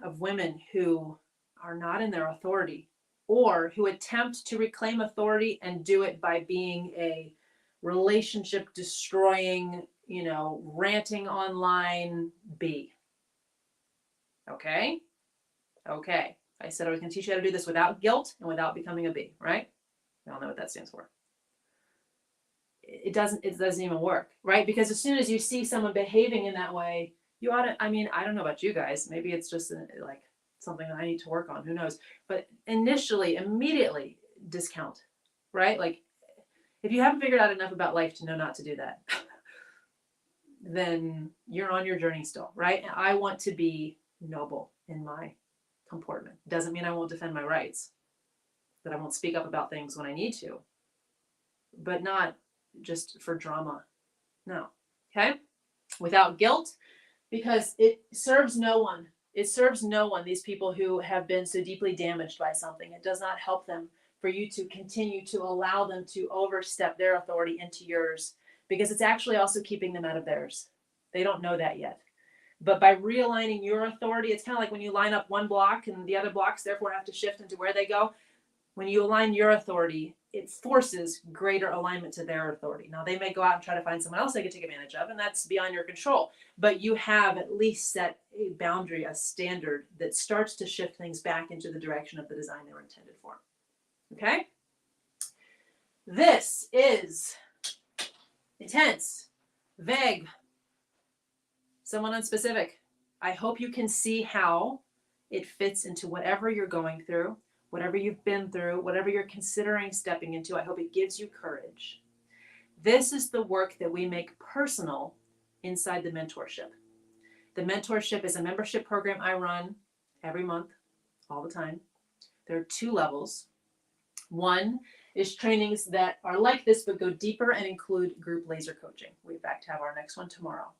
of women who are not in their authority or who attempt to reclaim authority and do it by being a relationship destroying, ranting online bee. Okay. I said I was going to teach you how to do this without guilt and without becoming a bee, right? We all know what that stands for. It doesn't even work, right? Because as soon as you see someone behaving in that way, you ought to, I don't know about you guys. Maybe it's just like something that I need to work on. Who knows? But immediately discount, right? Like, if you haven't figured out enough about life to know not to do that, then you're on your journey still, right? And I want to be noble in my comportment. Doesn't mean I won't defend my rights, that I won't speak up about things when I need to, but not just for drama. No. Okay? Without guilt, because it serves no one. It serves no one, these people who have been so deeply damaged by something. It does not help them for you to continue to allow them to overstep their authority into yours, because it's actually also keeping them out of theirs. They don't know that yet. But by realigning your authority, it's kind of like when you line up one block and the other blocks therefore have to shift into where they go. When you align your authority, it forces greater alignment to their authority. Now, they may go out and try to find someone else they can take advantage of, and that's beyond your control. But you have at least set a boundary, a standard that starts to shift things back into the direction of the design they were intended for. Okay? This is intense, vague, somewhat unspecific. I hope you can see how it fits into whatever you're going through, whatever you've been through, whatever you're considering stepping into. I hope it gives you courage. This is the work that we make personal inside the mentorship. The mentorship is a membership program I run every month, all the time. There are 2 levels. One is trainings that are like this, but go deeper and include group laser coaching. We in fact have our next one tomorrow.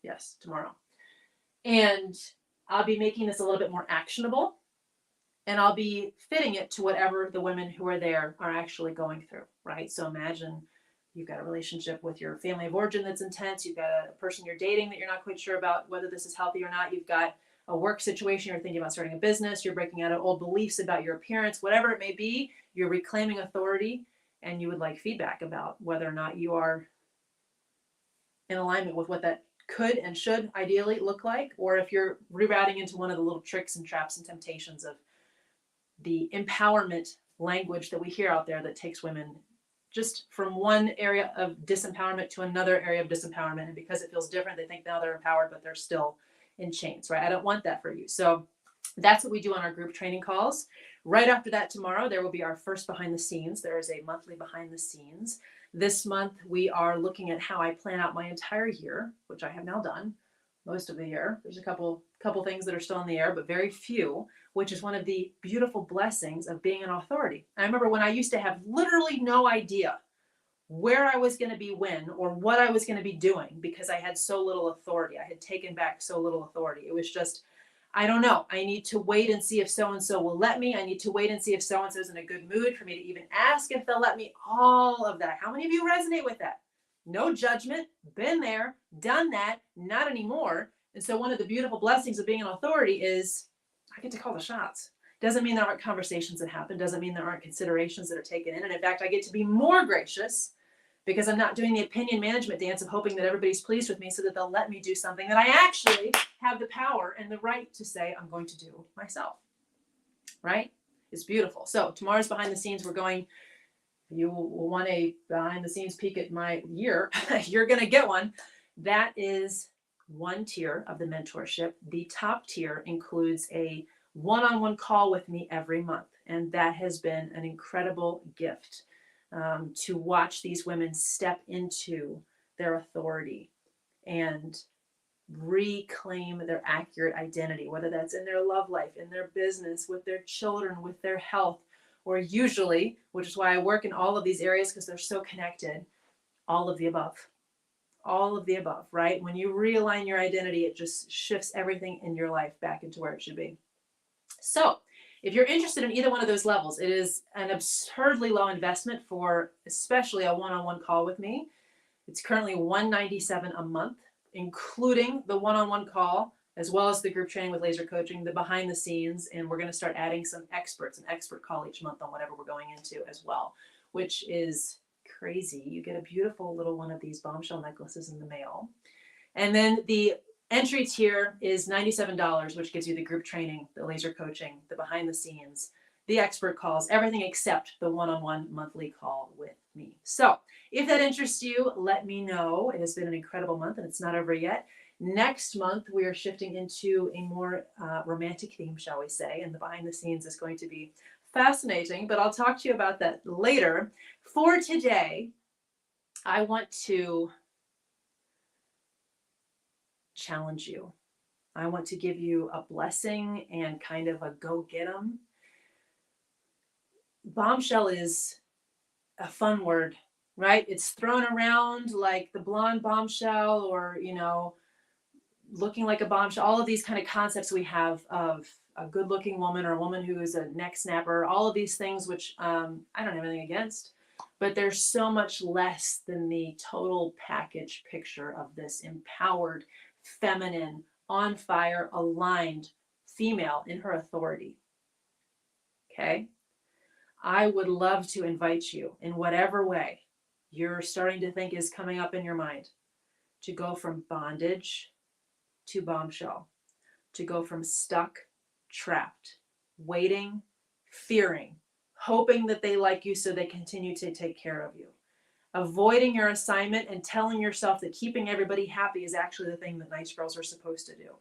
Yes, tomorrow. And I'll be making this a little bit more actionable, and I'll be fitting it to whatever the women who are there are actually going through, right? So imagine you've got a relationship with your family of origin that's intense. You've got a person you're dating that you're not quite sure about whether this is healthy or not. You've got a work situation. You're thinking about starting a business. You're breaking out of old beliefs about your appearance, whatever it may be. You're reclaiming authority, and you would like feedback about whether or not you are in alignment with what that could and should ideally look like, or if you're rerouting into one of the little tricks and traps and temptations of the empowerment language that we hear out there that takes women just from one area of disempowerment to another area of disempowerment. And because it feels different, they think now they're empowered, but they're still in chains, right? I don't want that for you. So that's what we do on our group training calls. Right after that, tomorrow, there will be our first behind the scenes. There is a monthly behind the scenes. This month, we are looking at how I plan out my entire year, which I have now done, most of the year. There's a couple things that are still in the air, but very few, which is one of the beautiful blessings of being an authority. I remember when I used to have literally no idea where I was going to be when or what I was going to be doing because I had so little authority. I had taken back so little authority. It was just, I don't know. I need to wait and see if so-and-so will let me. I need to wait and see if so-and-so is in a good mood for me to even ask if they'll let me. All of that. How many of you resonate with that? No judgment, been there, done that, not anymore. And so one of the beautiful blessings of being an authority is I get to call the shots. Doesn't mean there aren't conversations that happen. Doesn't mean there aren't considerations that are taken in. And in fact, I get to be more gracious because I'm not doing the opinion management dance of hoping that everybody's pleased with me so that they'll let me do something that I actually have the power and the right to say I'm going to do myself. Right? It's beautiful. So tomorrow's behind the scenes. You will want a behind the scenes peek at my year. You're going to get one. That is one tier of the mentorship. The top tier includes a one-on-one call with me every month. And that has been an incredible gift to watch these women step into their authority and reclaim their accurate identity, whether that's in their love life, in their business, with their children, with their health, or usually, which is why I work in all of these areas because they're so connected, all of the above. All of the above, right? When you realign your identity, it just shifts everything in your life back into where it should be. So if you're interested in either one of those levels, it is an absurdly low investment for especially a one-on-one call with me. It's currently $197 a month, including the one-on-one call, as well as the group training with laser coaching, the behind the scenes, and we're going to start adding some experts, an expert call each month on whatever we're going into as well, which is crazy. You get a beautiful little one of these bombshell necklaces in the mail. And then the entry tier is $97, which gives you the group training, the laser coaching, the behind the scenes, the expert calls, everything except the one-on-one monthly call with me. So if that interests you, let me know. It has been an incredible month and it's not over yet. Next month, we are shifting into a more romantic theme, shall we say, and the behind the scenes is going to be fascinating, but I'll talk to you about that later. For today, I want to challenge you. I want to give you a blessing and kind of a go get 'em. Bombshell is a fun word, right? It's thrown around like the blonde bombshell or, looking like a bombshell, all of these kind of concepts we have of a good looking woman or a woman who is a neck snapper, all of these things, which I don't have anything against, but there's so much less than the total package picture of this empowered, feminine, on fire, aligned female in her authority. Okay. I would love to invite you in whatever way you're starting to think is coming up in your mind to go from bondage to bombshell, to go from stuck, trapped, waiting, fearing, hoping that they like you so they continue to take care of you, avoiding your assignment and telling yourself that keeping everybody happy is actually the thing that nice girls are supposed to do.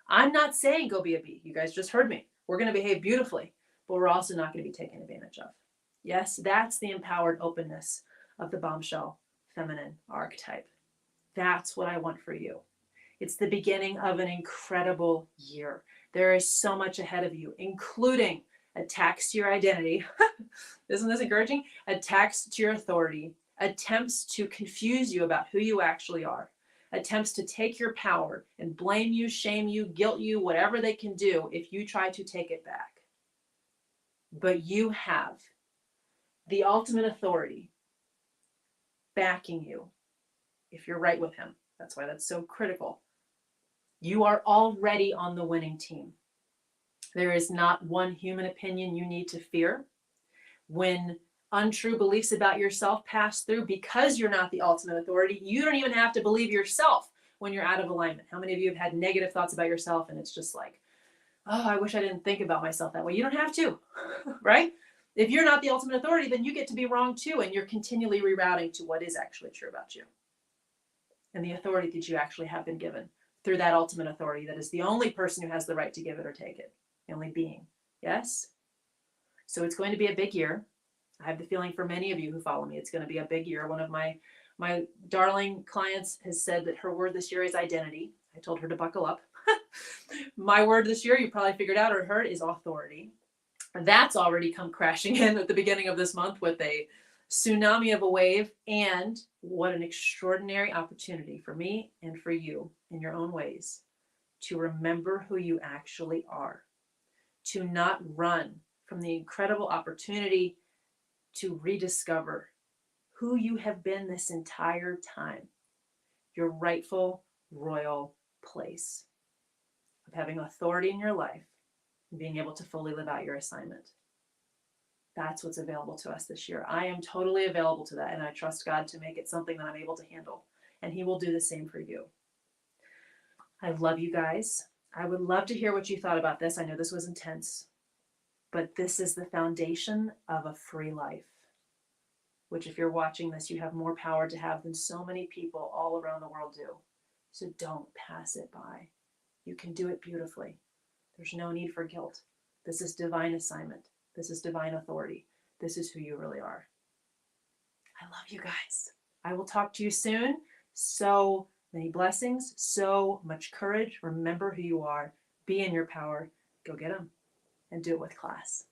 I'm not saying go be a bee. You guys just heard me. We're going to behave beautifully, but we're also not going to be taken advantage of. Yes, that's the empowered openness of the bombshell feminine archetype. That's what I want for you. It's the beginning of an incredible year. There is so much ahead of you, including attacks to your identity. Isn't this encouraging? Attacks to your authority, attempts to confuse you about who you actually are, attempts to take your power and blame you, shame you, guilt you, whatever they can do if you try to take it back. But you have the ultimate authority backing you if you're right with him. That's why that's so critical. You are already on the winning team. There is not one human opinion you need to fear. When untrue beliefs about yourself pass through, because you're not the ultimate authority, you don't even have to believe yourself when you're out of alignment. How many of you have had negative thoughts about yourself and it's just like, oh, I wish I didn't think about myself that way. You don't have to, right? If you're not the ultimate authority, then you get to be wrong too, and you're continually rerouting to what is actually true about you and the authority that you actually have been given through that ultimate authority that is the only person who has the right to give it or take it, the only being. Yes? So it's going to be a big year. I have the feeling for many of you who follow me, it's going to be a big year. One of my My darling clients has said that her word this year is identity. I told her to buckle up. My word this year, you probably figured out or heard, is authority. That's already come crashing in at the beginning of this month with a tsunami of a wave. And what an extraordinary opportunity for me and for you in your own ways to remember who you actually are, to not run from the incredible opportunity to rediscover who you have been this entire time, your rightful royal place of having authority in your life and being able to fully live out your assignment. That's what's available to us this year. I am totally available to that, and I trust God to make it something that I'm able to handle, and He will do the same for you. I love you guys. I would love to hear what you thought about this. I know this was intense, but this is the foundation of a free life, which if you're watching this, you have more power to have than so many people all around the world do. So don't pass it by. You can do it beautifully. There's no need for guilt. This is divine assignment. This is divine authority. This is who you really are. I love you guys. I will talk to you soon. So many blessings, so much courage. Remember who you are. Be in your power. Go get them and do it with class.